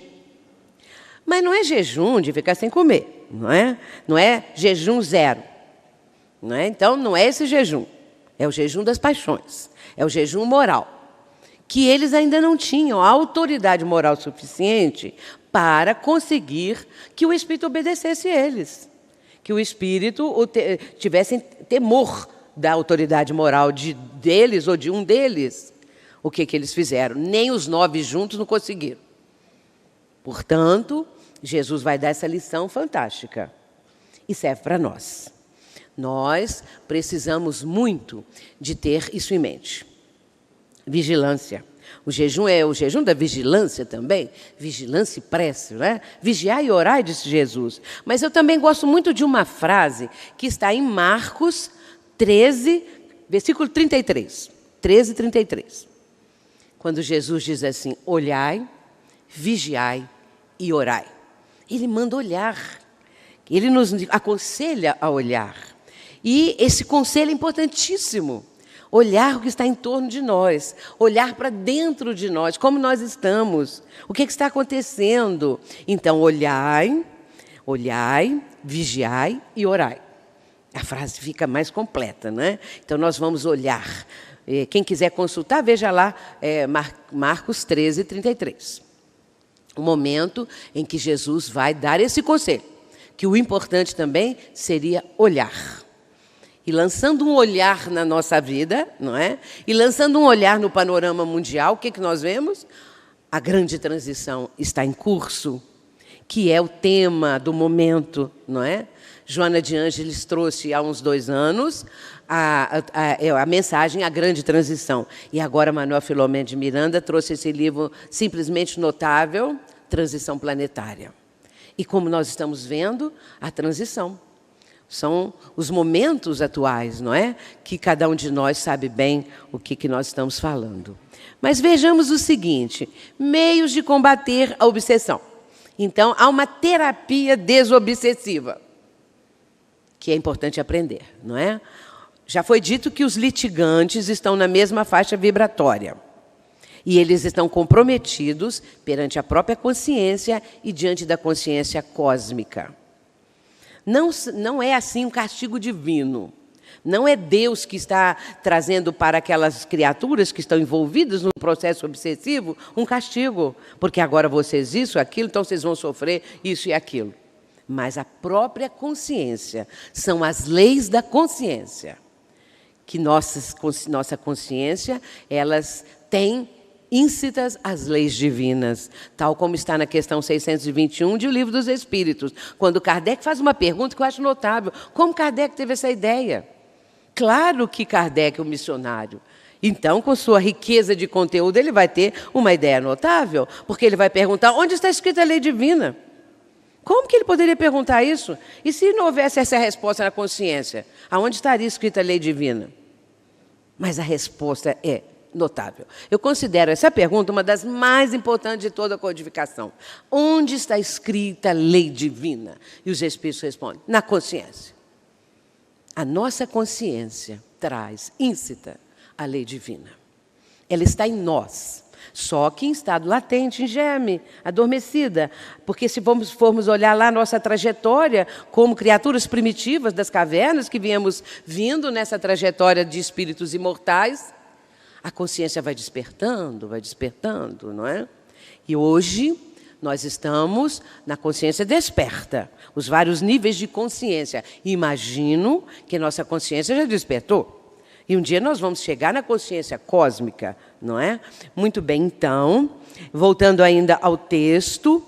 Mas não é jejum de ficar sem comer, não é? Não é jejum zero. Não é? Então, não é esse jejum. É o jejum das paixões. É o jejum moral. Que eles ainda não tinham a autoridade moral suficiente para conseguir que o Espírito obedecesse eles. Que o Espírito tivesse temor da autoridade moral deles ou de um deles. O que eles fizeram? Nem os 9 juntos não conseguiram. Portanto, Jesus vai dar essa lição fantástica. E serve para nós. Nós precisamos muito de ter isso em mente. Vigilância. O jejum é o jejum da vigilância também. Vigilância e prece, né? Vigiai e orai, disse Jesus. Mas eu também gosto muito de uma frase que está em Marcos 13, versículo 33. 13, 33. Quando Jesus diz assim, olhai, vigiai e orai. Ele manda olhar. Ele nos aconselha a olhar. E esse conselho é importantíssimo. Olhar o que está em torno de nós. Olhar para dentro de nós, como nós estamos. O que está acontecendo? Então, olhai, Olhai, vigiai e orai. A frase fica mais completa, né? Então, nós vamos olhar. Quem quiser consultar, veja lá Marcos 13, 33. O momento em que Jesus vai dar esse conselho, que o importante também seria olhar. E lançando um olhar na nossa vida, não é? E lançando um olhar no panorama mundial, o que nós vemos? A grande transição está em curso, que é o tema do momento, não é? Joana de Ângeles trouxe há uns 2 anos a mensagem A Grande Transição. E agora Manuel Filomeno de Miranda trouxe esse livro simplesmente notável, Transição Planetária. E como nós estamos vendo, a transição. São os momentos atuais, não é? Que cada um de nós sabe bem o que nós estamos falando. Mas vejamos o seguinte, meios de combater a obsessão. Então, há uma terapia desobsessiva, que é importante aprender, não é? Já foi dito que os litigantes estão na mesma faixa vibratória. E eles estão comprometidos perante a própria consciência e diante da consciência cósmica. Não é assim um castigo divino. Não é Deus que está trazendo para aquelas criaturas que estão envolvidas no processo obsessivo um castigo. Porque agora vocês isso, aquilo, então vocês vão sofrer isso e aquilo. Mas a própria consciência, são as leis da consciência, que nossa consciência, elas têm íncitas às leis divinas, tal como está na questão 621 de O Livro dos Espíritos, quando Kardec faz uma pergunta que eu acho notável. Como Kardec teve essa ideia? Claro que Kardec é um missionário. Então, com sua riqueza de conteúdo, ele vai ter uma ideia notável, porque ele vai perguntar onde está escrita a lei divina. Como que ele poderia perguntar isso? E se não houvesse essa resposta na consciência? Aonde estaria escrita a lei divina? Mas a resposta é notável. Eu considero essa pergunta uma das mais importantes de toda a codificação. Onde está escrita a lei divina? E os Espíritos respondem, na consciência. A nossa consciência traz, íncita, a lei divina. Ela está em nós. Só que em estado latente, em germe, adormecida. Porque se formos olhar lá a nossa trajetória, como criaturas primitivas das cavernas, que viemos vindo nessa trajetória de espíritos imortais, a consciência vai despertando, não é? E hoje nós estamos na consciência desperta, os vários níveis de consciência. Imagino que nossa consciência já despertou. E um dia nós vamos chegar na consciência cósmica, não é? Muito bem, então, voltando ainda ao texto,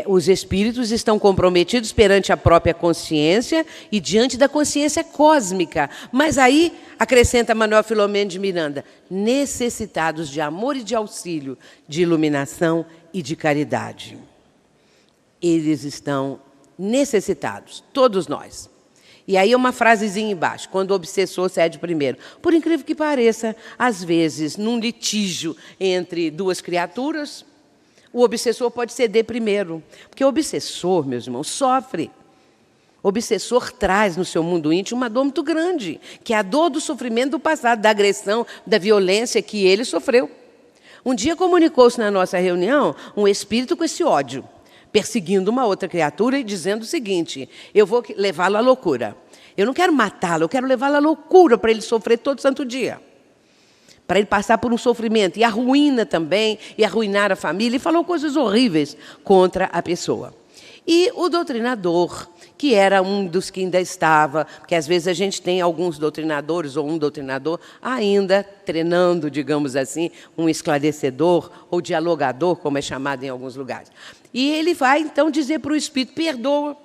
os espíritos estão comprometidos perante a própria consciência e diante da consciência cósmica. Mas aí, acrescenta Manuel Filomeno de Miranda, necessitados de amor e de auxílio, de iluminação e de caridade. Eles estão necessitados, todos nós. E aí uma frasezinha embaixo, quando o obsessor cede primeiro. Por incrível que pareça, às vezes, num litígio entre duas criaturas, o obsessor pode ceder primeiro. Porque o obsessor, meus irmãos, sofre. O obsessor traz no seu mundo íntimo uma dor muito grande, que é a dor do sofrimento do passado, da agressão, da violência que ele sofreu. Um dia comunicou-se na nossa reunião um espírito com esse ódio, perseguindo uma outra criatura e dizendo o seguinte, eu vou levá-lo à loucura. Eu não quero matá-lo, eu quero levá-lo à loucura para ele sofrer todo santo dia. Para ele passar por um sofrimento, e a ruína também, e arruinar a família, e falou coisas horríveis contra a pessoa. E o doutrinador, que era um dos que ainda estava, porque às vezes a gente tem alguns doutrinadores, ou um doutrinador, ainda treinando, digamos assim, um esclarecedor, ou dialogador, como é chamado em alguns lugares. E ele vai, então, dizer para o espírito, perdoa.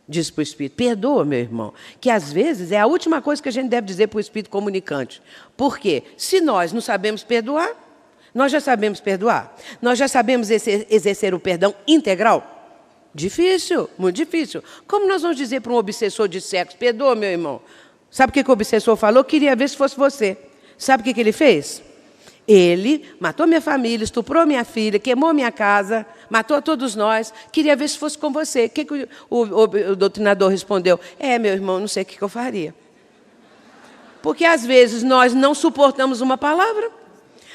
Diz para o espírito, perdoa, meu irmão, que às vezes é a última coisa que a gente deve dizer para o espírito comunicante. Por quê? Se nós não sabemos perdoar, nós já sabemos perdoar. Nós já sabemos exercer o perdão integral. Difícil, muito difícil. Como nós vamos dizer para um obsessor de sexo, perdoa, meu irmão? Sabe o que o obsessor falou? Queria ver se fosse você. Sabe o que ele fez? Ele matou minha família, estuprou minha filha, queimou minha casa, matou todos nós. Queria ver se fosse com você. O que o doutrinador respondeu? Meu irmão, não sei o que eu faria. Porque, às vezes, nós não suportamos uma palavra.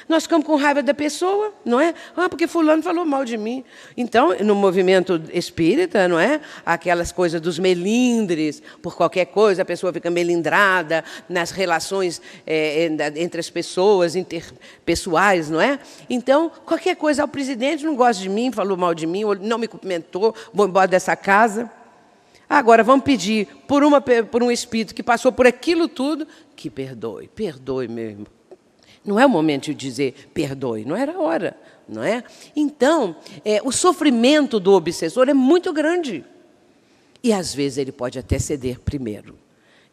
Nós ficamos com raiva da pessoa, não é? Ah, porque fulano falou mal de mim. Então, no movimento espírita, não é? Aquelas coisas dos melindres, por qualquer coisa, a pessoa fica melindrada nas relações entre as pessoas, interpessoais, não é? Então, qualquer coisa, o presidente não gosta de mim, falou mal de mim, ou não me cumprimentou, vou embora dessa casa. Agora, vamos pedir por um espírito que passou por aquilo tudo, que perdoe. Perdoe, meu irmão. Não é o momento de dizer perdoe, não era a hora, não é? Então, o sofrimento do obsessor é muito grande. E, às vezes, ele pode até ceder primeiro.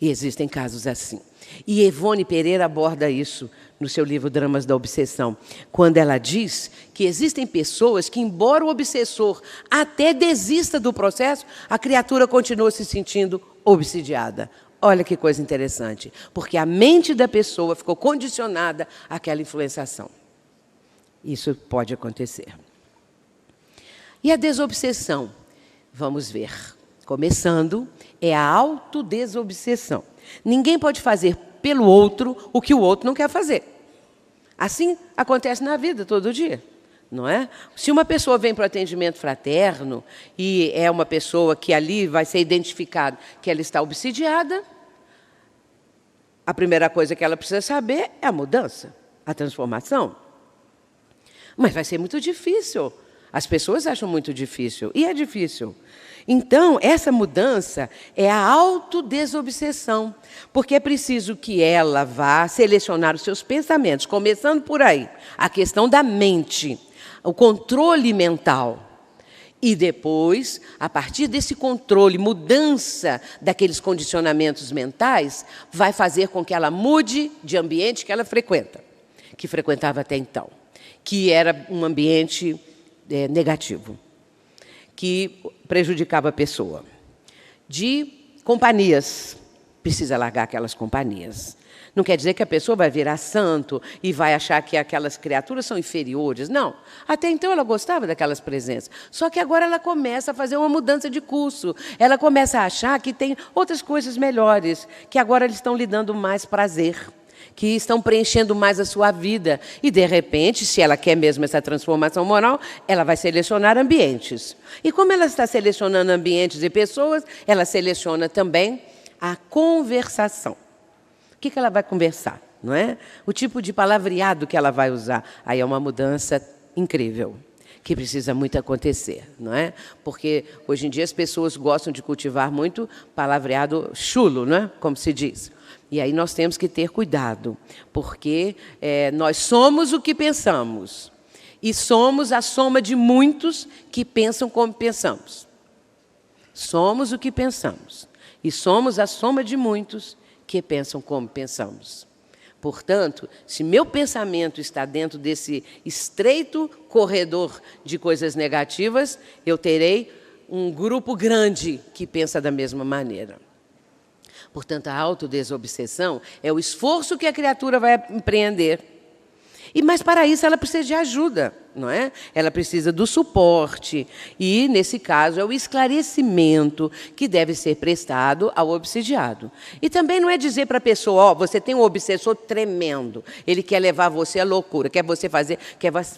E existem casos assim. E Ivone Pereira aborda isso no seu livro Dramas da Obsessão, quando ela diz que existem pessoas que, embora o obsessor até desista do processo, a criatura continua se sentindo obsidiada. Olha que coisa interessante, porque a mente da pessoa ficou condicionada àquela influenciação. Isso pode acontecer. E a desobsessão? Vamos ver. Começando, é a autodesobsessão. Ninguém pode fazer pelo outro o que o outro não quer fazer. Assim acontece na vida todo dia, não é? Se uma pessoa vem para o atendimento fraterno e é uma pessoa que ali vai ser identificado que ela está obsidiada, a primeira coisa que ela precisa saber é a mudança, a transformação. Mas vai ser muito difícil. As pessoas acham muito difícil, e é difícil. Então, essa mudança é a autodesobsessão, porque é preciso que ela vá selecionar os seus pensamentos, começando por aí, a questão da mente, o controle mental. E depois, a partir desse controle, mudança daqueles condicionamentos mentais, vai fazer com que ela mude de ambiente que ela frequenta, que frequentava até então, que era um ambiente negativo, que prejudicava a pessoa. De companhias, precisa largar aquelas companhias. Não quer dizer que a pessoa vai virar santo e vai achar que aquelas criaturas são inferiores. Não. Até então ela gostava daquelas presenças. Só que agora ela começa a fazer uma mudança de curso. Ela começa a achar que tem outras coisas melhores, que agora eles estão lhe dando mais prazer, que estão preenchendo mais a sua vida. E, de repente, se ela quer mesmo essa transformação moral, ela vai selecionar ambientes. E como ela está selecionando ambientes e pessoas, ela seleciona também a conversação. O que ela vai conversar, não é? O tipo de palavreado que ela vai usar. Aí é uma mudança incrível, que precisa muito acontecer, não é? Porque, hoje em dia, as pessoas gostam de cultivar muito palavreado chulo, não é? Como se diz. E aí nós temos que ter cuidado, porque nós somos o que pensamos. E somos a soma de muitos que pensam como pensamos. Somos o que pensamos. E somos a soma de muitos que pensam como pensamos. Portanto, se meu pensamento está dentro desse estreito corredor de coisas negativas, eu terei um grupo grande que pensa da mesma maneira. Portanto, a autodesobsessão é o esforço que a criatura vai empreender. Mas, para isso, ela precisa de ajuda, não é? Ela precisa do suporte. E, nesse caso, é o esclarecimento que deve ser prestado ao obsidiado. E também não é dizer para a pessoa, ó, você tem um obsessor tremendo, ele quer levar você à loucura, quer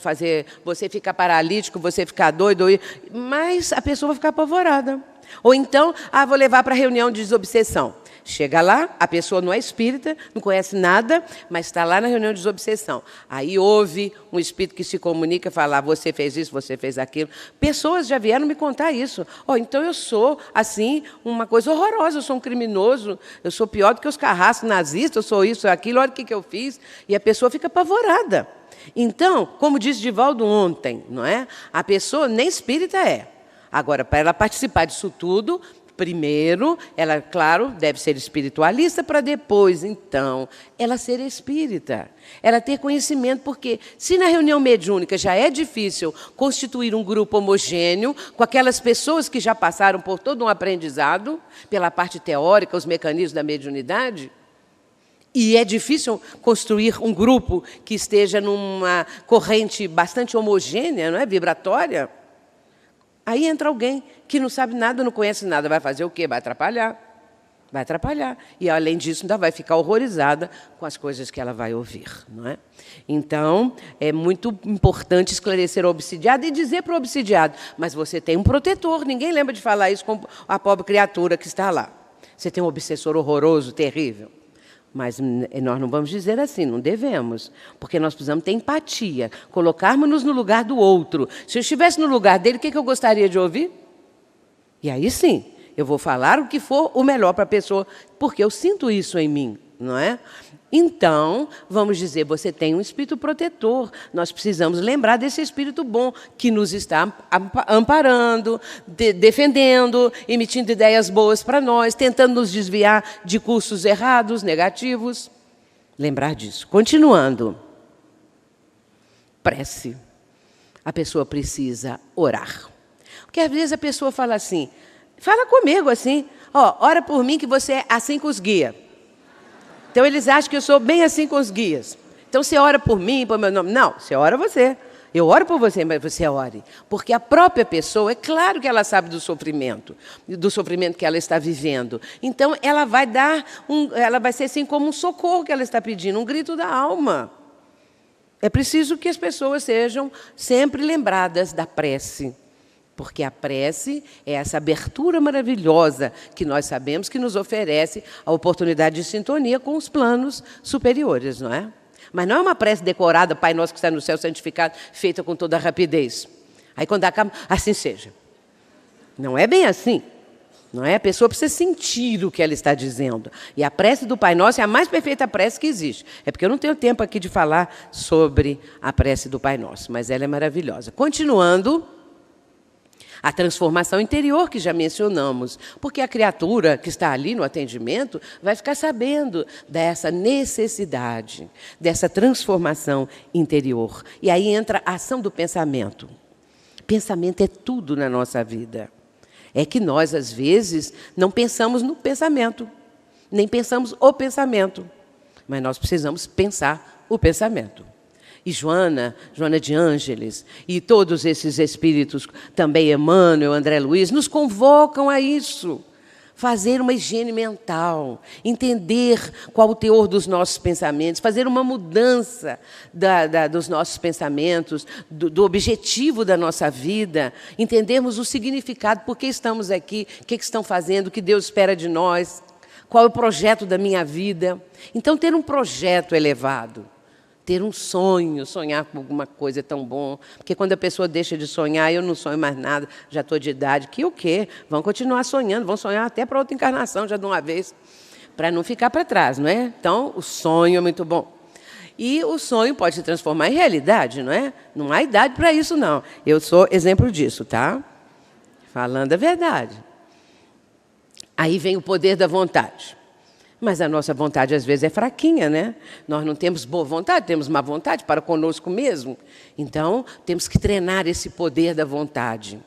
fazer você ficar paralítico, você ficar doido, mas a pessoa vai ficar apavorada. Ou então, vou levar para a reunião de desobsessão. Chega lá, a pessoa não é espírita, não conhece nada, mas está lá na reunião de desobsessão. Aí ouve um espírito que se comunica e fala, você fez isso, você fez aquilo. Pessoas já vieram me contar isso. Então eu sou, assim, uma coisa horrorosa, eu sou um criminoso, eu sou pior do que os carrascos nazistas, eu sou isso, aquilo, olha o que eu fiz. E a pessoa fica apavorada. Então, como disse Divaldo ontem, não é? A pessoa nem espírita é. Agora, para ela participar disso tudo, primeiro, ela, claro, deve ser espiritualista, para depois, então, ela ser espírita. Ela ter conhecimento, porque se na reunião mediúnica já é difícil constituir um grupo homogêneo, com aquelas pessoas que já passaram por todo um aprendizado, pela parte teórica, os mecanismos da mediunidade, e é difícil construir um grupo que esteja numa corrente bastante homogênea, não é? Vibratória. Aí entra alguém que não sabe nada, não conhece nada, vai fazer o quê? Vai atrapalhar, Vai atrapalhar. E, além disso, ainda vai ficar horrorizada com as coisas que ela vai ouvir. Não é? Então, é muito importante esclarecer o obsidiado e dizer para o obsidiado, mas você tem um protetor. Ninguém lembra de falar isso com a pobre criatura que está lá. Você tem um obsessor horroroso, terrível. Mas nós não vamos dizer assim, não devemos. Porque nós precisamos ter empatia, colocarmos-nos no lugar do outro. Se eu estivesse no lugar dele, o que eu gostaria de ouvir? E aí sim, eu vou falar o que for o melhor para a pessoa, porque eu sinto isso em mim, não é? Então, vamos dizer, você tem um espírito protetor. Nós precisamos lembrar desse espírito bom que nos está amparando, defendendo, emitindo ideias boas para nós, tentando nos desviar de cursos errados, negativos. Lembrar disso. Continuando. Prece. A pessoa precisa orar. Porque às vezes a pessoa fala assim, fala comigo assim, ó, ora por mim que você é assim com os guias. Então, eles acham que eu sou bem assim com os guias. Então, você ora por mim, por meu nome. Não, você ora você. Eu oro por você, mas você ore. Porque a própria pessoa, é claro que ela sabe do sofrimento que ela está vivendo. Então, ela vai ser assim como um socorro que ela está pedindo, um grito da alma. É preciso que as pessoas sejam sempre lembradas da prece. Porque a prece é essa abertura maravilhosa que nós sabemos que nos oferece a oportunidade de sintonia com os planos superiores, não é? Mas não é uma prece decorada, Pai Nosso que está no céu santificado, feita com toda a rapidez. Aí quando acaba, assim seja. Não é bem assim. Não é? A pessoa precisa sentir o que ela está dizendo. E a prece do Pai Nosso é a mais perfeita prece que existe. É porque eu não tenho tempo aqui de falar sobre a prece do Pai Nosso, mas ela é maravilhosa. Continuando, a transformação interior que já mencionamos, porque a criatura que está ali no atendimento vai ficar sabendo dessa necessidade, dessa transformação interior. E aí entra a ação do pensamento. Pensamento é tudo na nossa vida. É que nós, às vezes, não pensamos no pensamento, nem pensamos o pensamento, mas nós precisamos pensar o pensamento. E Joana de Ângeles, e todos esses espíritos, também Emmanuel, André Luiz, nos convocam a isso. Fazer uma higiene mental, entender qual o teor dos nossos pensamentos, fazer uma mudança dos nossos pensamentos, do objetivo da nossa vida, entendermos o significado, por que estamos aqui, o que estão fazendo, o que Deus espera de nós, qual é o projeto da minha vida. Então, ter um projeto elevado. Ter um sonho, sonhar com alguma coisa é tão bom. Porque quando a pessoa deixa de sonhar, eu não sonho mais nada, já estou de idade. Que o quê? Vão continuar sonhando, vão sonhar até para outra encarnação, já de uma vez, para não ficar para trás, não é? Então, o sonho é muito bom. E o sonho pode se transformar em realidade, não é? Não há idade para isso, não. Eu sou exemplo disso, tá? Falando a verdade. Aí vem o poder da vontade. Mas a nossa vontade, às vezes, é fraquinha, né? Nós não temos boa vontade, temos má vontade para conosco mesmo. Então, temos que treinar esse poder da vontade,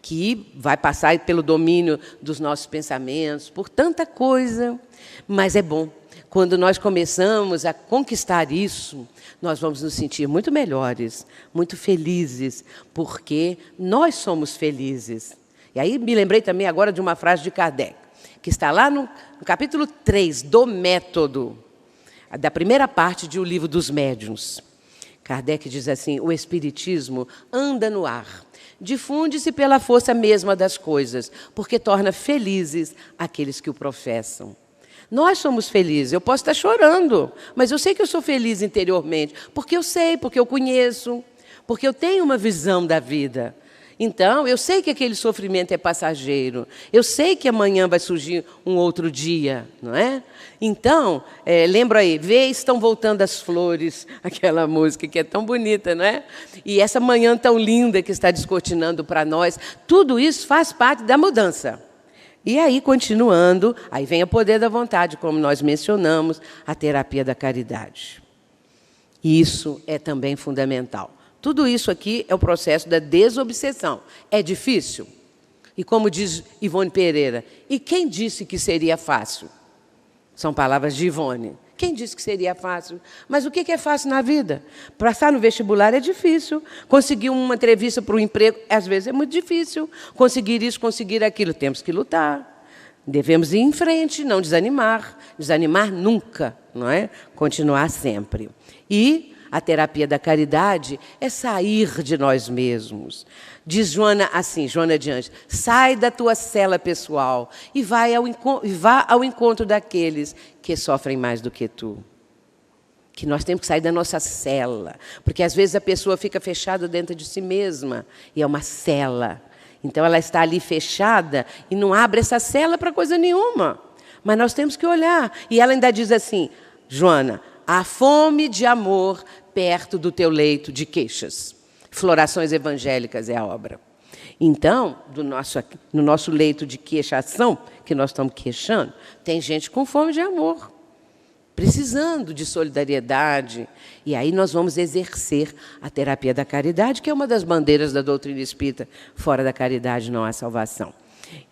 que vai passar pelo domínio dos nossos pensamentos, por tanta coisa. Mas é bom. Quando nós começamos a conquistar isso, nós vamos nos sentir muito melhores, muito felizes, porque nós somos felizes. E aí me lembrei também agora de uma frase de Kardec, que está lá no capítulo 3 do Método, da primeira parte de O Livro dos Médiuns. Kardec diz assim, o Espiritismo anda no ar, difunde-se pela força mesma das coisas, porque torna felizes aqueles que o professam. Nós somos felizes, eu posso estar chorando, mas eu sei que eu sou feliz interiormente, porque eu sei, porque eu conheço, porque eu tenho uma visão da vida. Então, eu sei que aquele sofrimento é passageiro. Eu sei que amanhã vai surgir um outro dia, não é? Então, lembra aí, vê, estão voltando as flores, aquela música que é tão bonita, não é? E essa manhã tão linda que está descortinando para nós, tudo isso faz parte da mudança. E aí, continuando, aí vem o poder da vontade, como nós mencionamos, a terapia da caridade. Isso é também fundamental. Tudo isso aqui é o processo da desobsessão. É difícil? E como diz Ivone Pereira, e quem disse que seria fácil? São palavras de Ivone. Quem disse que seria fácil? Mas o que é fácil na vida? Passar no vestibular é difícil. Conseguir uma entrevista para um emprego, às vezes, é muito difícil. Conseguir isso, conseguir aquilo, temos que lutar. Devemos ir em frente, não desanimar. Desanimar nunca, não é? Continuar sempre. E a terapia da caridade é sair de nós mesmos. Diz Joana assim, Joana de Ângeles, sai da tua cela pessoal e vá ao encontro daqueles que sofrem mais do que tu. Que nós temos que sair da nossa cela, porque às vezes a pessoa fica fechada dentro de si mesma, e é uma cela. Então ela está ali fechada e não abre essa cela para coisa nenhuma. Mas nós temos que olhar. E ela ainda diz assim, Joana, há fome de amor perto do teu leito de queixas. Florações Evangélicas é a obra. Então, no nosso leito de queixação, que nós estamos queixando, tem gente com fome de amor, precisando de solidariedade. E aí nós vamos exercer a terapia da caridade, que é uma das bandeiras da doutrina espírita. Fora da caridade não há salvação.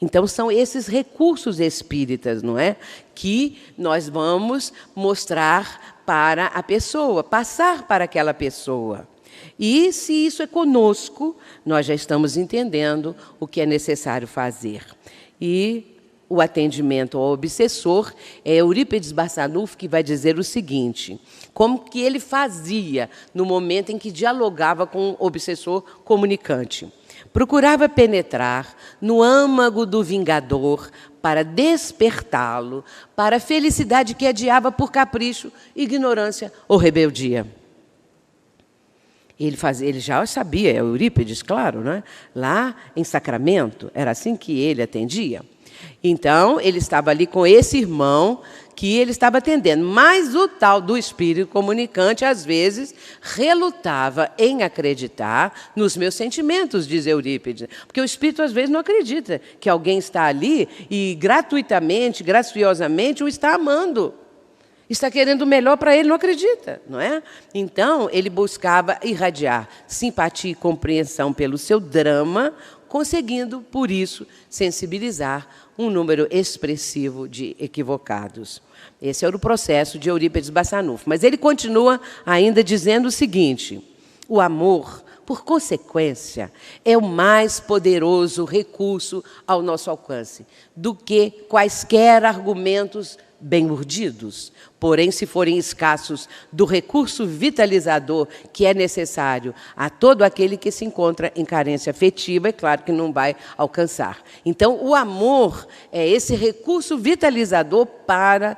Então, são esses recursos espíritas, não é? Que nós vamos mostrar para a pessoa, passar para aquela pessoa. E, se isso é conosco, nós já estamos entendendo o que é necessário fazer. E o atendimento ao obsessor é Eurípides Barçanufo que vai dizer o seguinte, como que ele fazia no momento em que dialogava com o obsessor comunicante. Procurava penetrar no âmago do vingador para despertá-lo para a felicidade que adiava por capricho, ignorância ou rebeldia. Ele já sabia, é Eurípides, claro, né? Lá em Sacramento, era assim que ele atendia. Então, ele estava ali com esse irmão que ele estava atendendo. Mas o tal do espírito comunicante, às vezes, relutava em acreditar nos meus sentimentos, diz Eurípides. Porque o espírito, às vezes, não acredita que alguém está ali e, gratuitamente, graciosamente, o está amando. Está querendo o melhor para ele, não acredita, não é? Então, ele buscava irradiar simpatia e compreensão pelo seu drama, conseguindo, por isso, sensibilizar um número expressivo de equivocados. Esse era o processo de Eurípides Barçanufo. Mas ele continua ainda dizendo o seguinte, o amor, por consequência, é o mais poderoso recurso ao nosso alcance do que quaisquer argumentos bem urdidos. Porém, se forem escassos do recurso vitalizador que é necessário a todo aquele que se encontra em carência afetiva, é claro que não vai alcançar. Então, o amor é esse recurso vitalizador para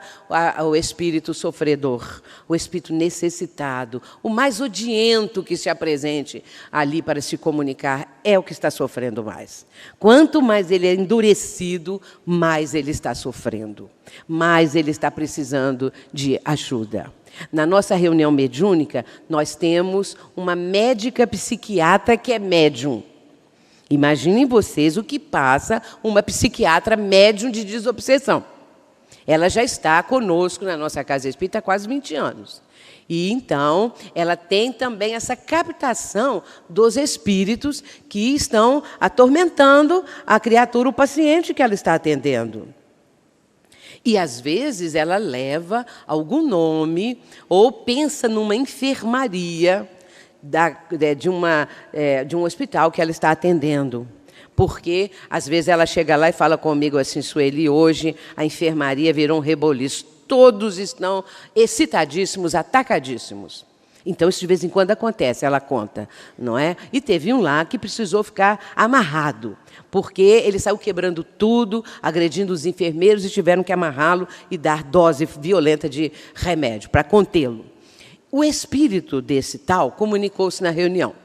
o espírito sofredor, o espírito necessitado, o mais odiento que se apresente ali para se comunicar é o que está sofrendo mais. Quanto mais ele é endurecido, mais ele está sofrendo, mais ele está precisando de ajuda. Na nossa reunião mediúnica, nós temos uma médica psiquiatra que é médium. Imaginem vocês o que passa uma psiquiatra médium de desobsessão. Ela já está conosco na nossa casa espírita há quase 20 anos. E, então, ela tem também essa captação dos espíritos que estão atormentando a criatura, o paciente que ela está atendendo. E, às vezes, ela leva algum nome ou pensa numa enfermaria de um hospital que ela está atendendo. Porque, às vezes, ela chega lá e fala comigo assim, Sueli, hoje a enfermaria virou um reboliço. Todos estão excitadíssimos, atacadíssimos. Então, isso de vez em quando acontece, ela conta, não é? E teve um lá que precisou ficar amarrado, porque ele saiu quebrando tudo, agredindo os enfermeiros e tiveram que amarrá-lo e dar dose violenta de remédio para contê-lo. O espírito desse tal comunicou-se na reunião,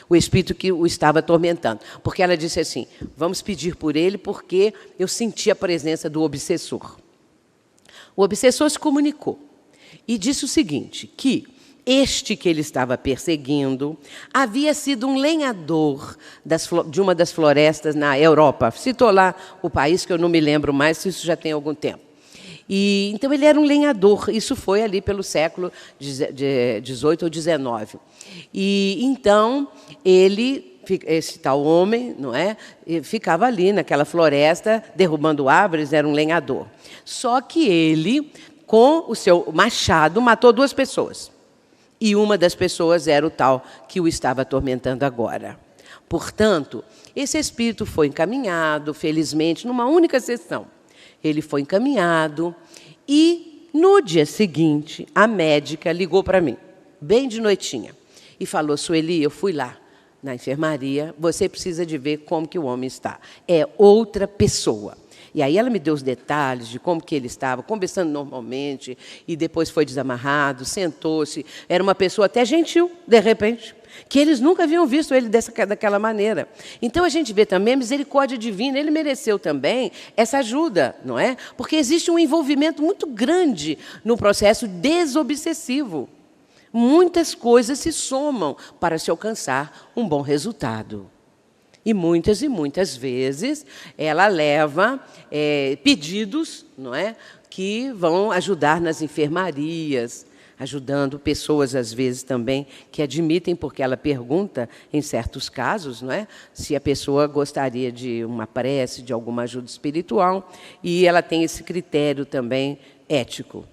o espírito que o estava atormentando, porque ela disse assim, vamos pedir por ele porque eu senti a presença do obsessor. O obsessor se comunicou e disse o seguinte, que este que ele estava perseguindo havia sido um lenhador de uma das florestas na Europa. Citou lá o país, que eu não me lembro mais, se isso já tem algum tempo. E, então, ele era um lenhador. Isso foi ali pelo século XVIII ou XIX. E, então, esse tal homem, não é, ficava ali naquela floresta, derrubando árvores, era um lenhador. Só que ele, com o seu machado, matou 2 pessoas. E uma das pessoas era o tal que o estava atormentando agora. Portanto, esse espírito foi encaminhado, felizmente, numa única sessão. ele foi encaminhado e, no dia seguinte, a médica ligou para mim, bem de noitinha, e falou: Sueli, eu fui lá na enfermaria, você precisa de ver como que o homem está. É outra pessoa. E aí ela me deu os detalhes de como que ele estava, conversando normalmente, e depois foi desamarrado, sentou-se. Era uma pessoa até gentil, de repente, que eles nunca haviam visto ele daquela maneira. Então, a gente vê também a misericórdia divina. Ele mereceu também essa ajuda, não é? Porque existe um envolvimento muito grande no processo desobsessivo. Muitas coisas se somam para se alcançar um bom resultado. E muitas vezes ela leva pedidos, não é, que vão ajudar nas enfermarias, ajudando pessoas, às vezes, também, que admitem, porque ela pergunta, em certos casos, não é, se a pessoa gostaria de uma prece, de alguma ajuda espiritual, e ela tem esse critério também ético.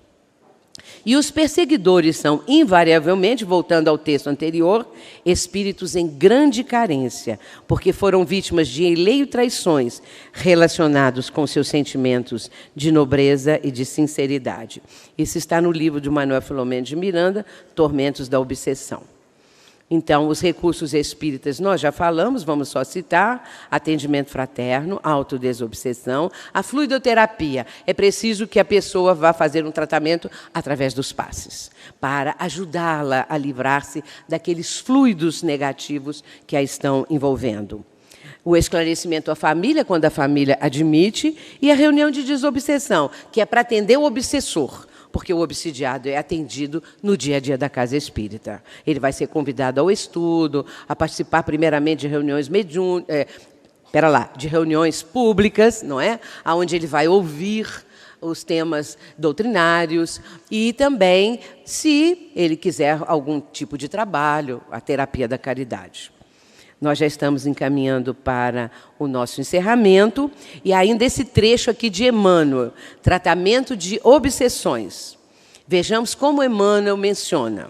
E os perseguidores são, invariavelmente, voltando ao texto anterior, espíritos em grande carência, porque foram vítimas de enleio e traições relacionados com seus sentimentos de nobreza e de sinceridade. Isso está no livro de Manuel Filomeno de Miranda, Tormentos da Obsessão. Então, os recursos espíritas nós já falamos, vamos só citar: atendimento fraterno, autodesobsessão, a fluidoterapia. É preciso que a pessoa vá fazer um tratamento através dos passes, para ajudá-la a livrar-se daqueles fluidos negativos que a estão envolvendo. O esclarecimento à família, quando a família admite, e a reunião de desobsessão, que é para atender o obsessor, porque o obsidiado é atendido no dia a dia da casa espírita. Ele vai ser convidado ao estudo, a participar primeiramente de reuniões de reuniões públicas, não é? Onde ele vai ouvir os temas doutrinários e também, se ele quiser algum tipo de trabalho, a terapia da caridade. Nós já estamos encaminhando para o nosso encerramento, e ainda esse trecho aqui de Emmanuel, tratamento de obsessões. Vejamos como Emmanuel menciona: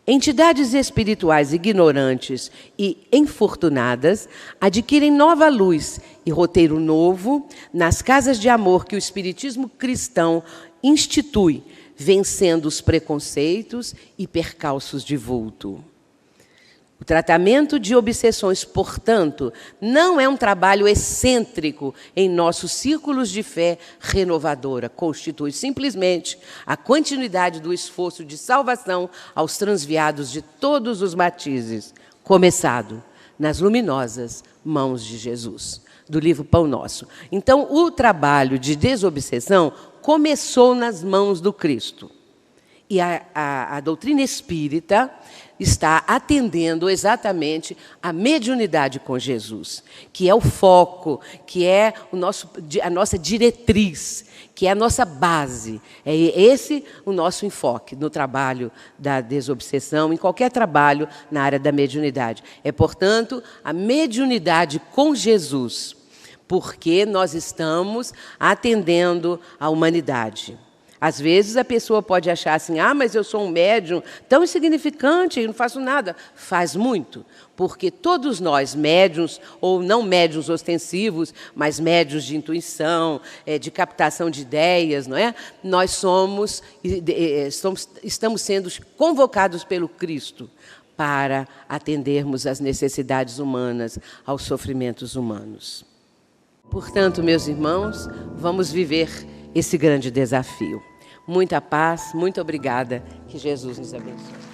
entidades espirituais ignorantes e infortunadas adquirem nova luz e roteiro novo nas casas de amor que o espiritismo cristão institui, vencendo os preconceitos e percalços de vulto. O tratamento de obsessões, portanto, não é um trabalho excêntrico em nossos círculos de fé renovadora. Constitui simplesmente a continuidade do esforço de salvação aos transviados de todos os matizes, começado nas luminosas mãos de Jesus, do livro Pão Nosso. Então, o trabalho de desobsessão começou nas mãos do Cristo. E a doutrina espírita está atendendo exatamente a mediunidade com Jesus, que é o foco, que é a nossa diretriz, que é a nossa base. É esse o nosso enfoque no trabalho da desobsessão, em qualquer trabalho na área da mediunidade. É, portanto, a mediunidade com Jesus, porque nós estamos atendendo a humanidade. Às vezes a pessoa pode achar assim: ah, mas eu sou um médium tão insignificante, eu não faço nada. Faz muito, porque todos nós, médiuns, ou não médiuns ostensivos, mas médiuns de intuição, de captação de ideias, não é? Nós estamos sendo convocados pelo Cristo para atendermos às necessidades humanas, aos sofrimentos humanos. Portanto, meus irmãos, vamos viver esse grande desafio. Muita paz, muito obrigada. Que Jesus nos abençoe.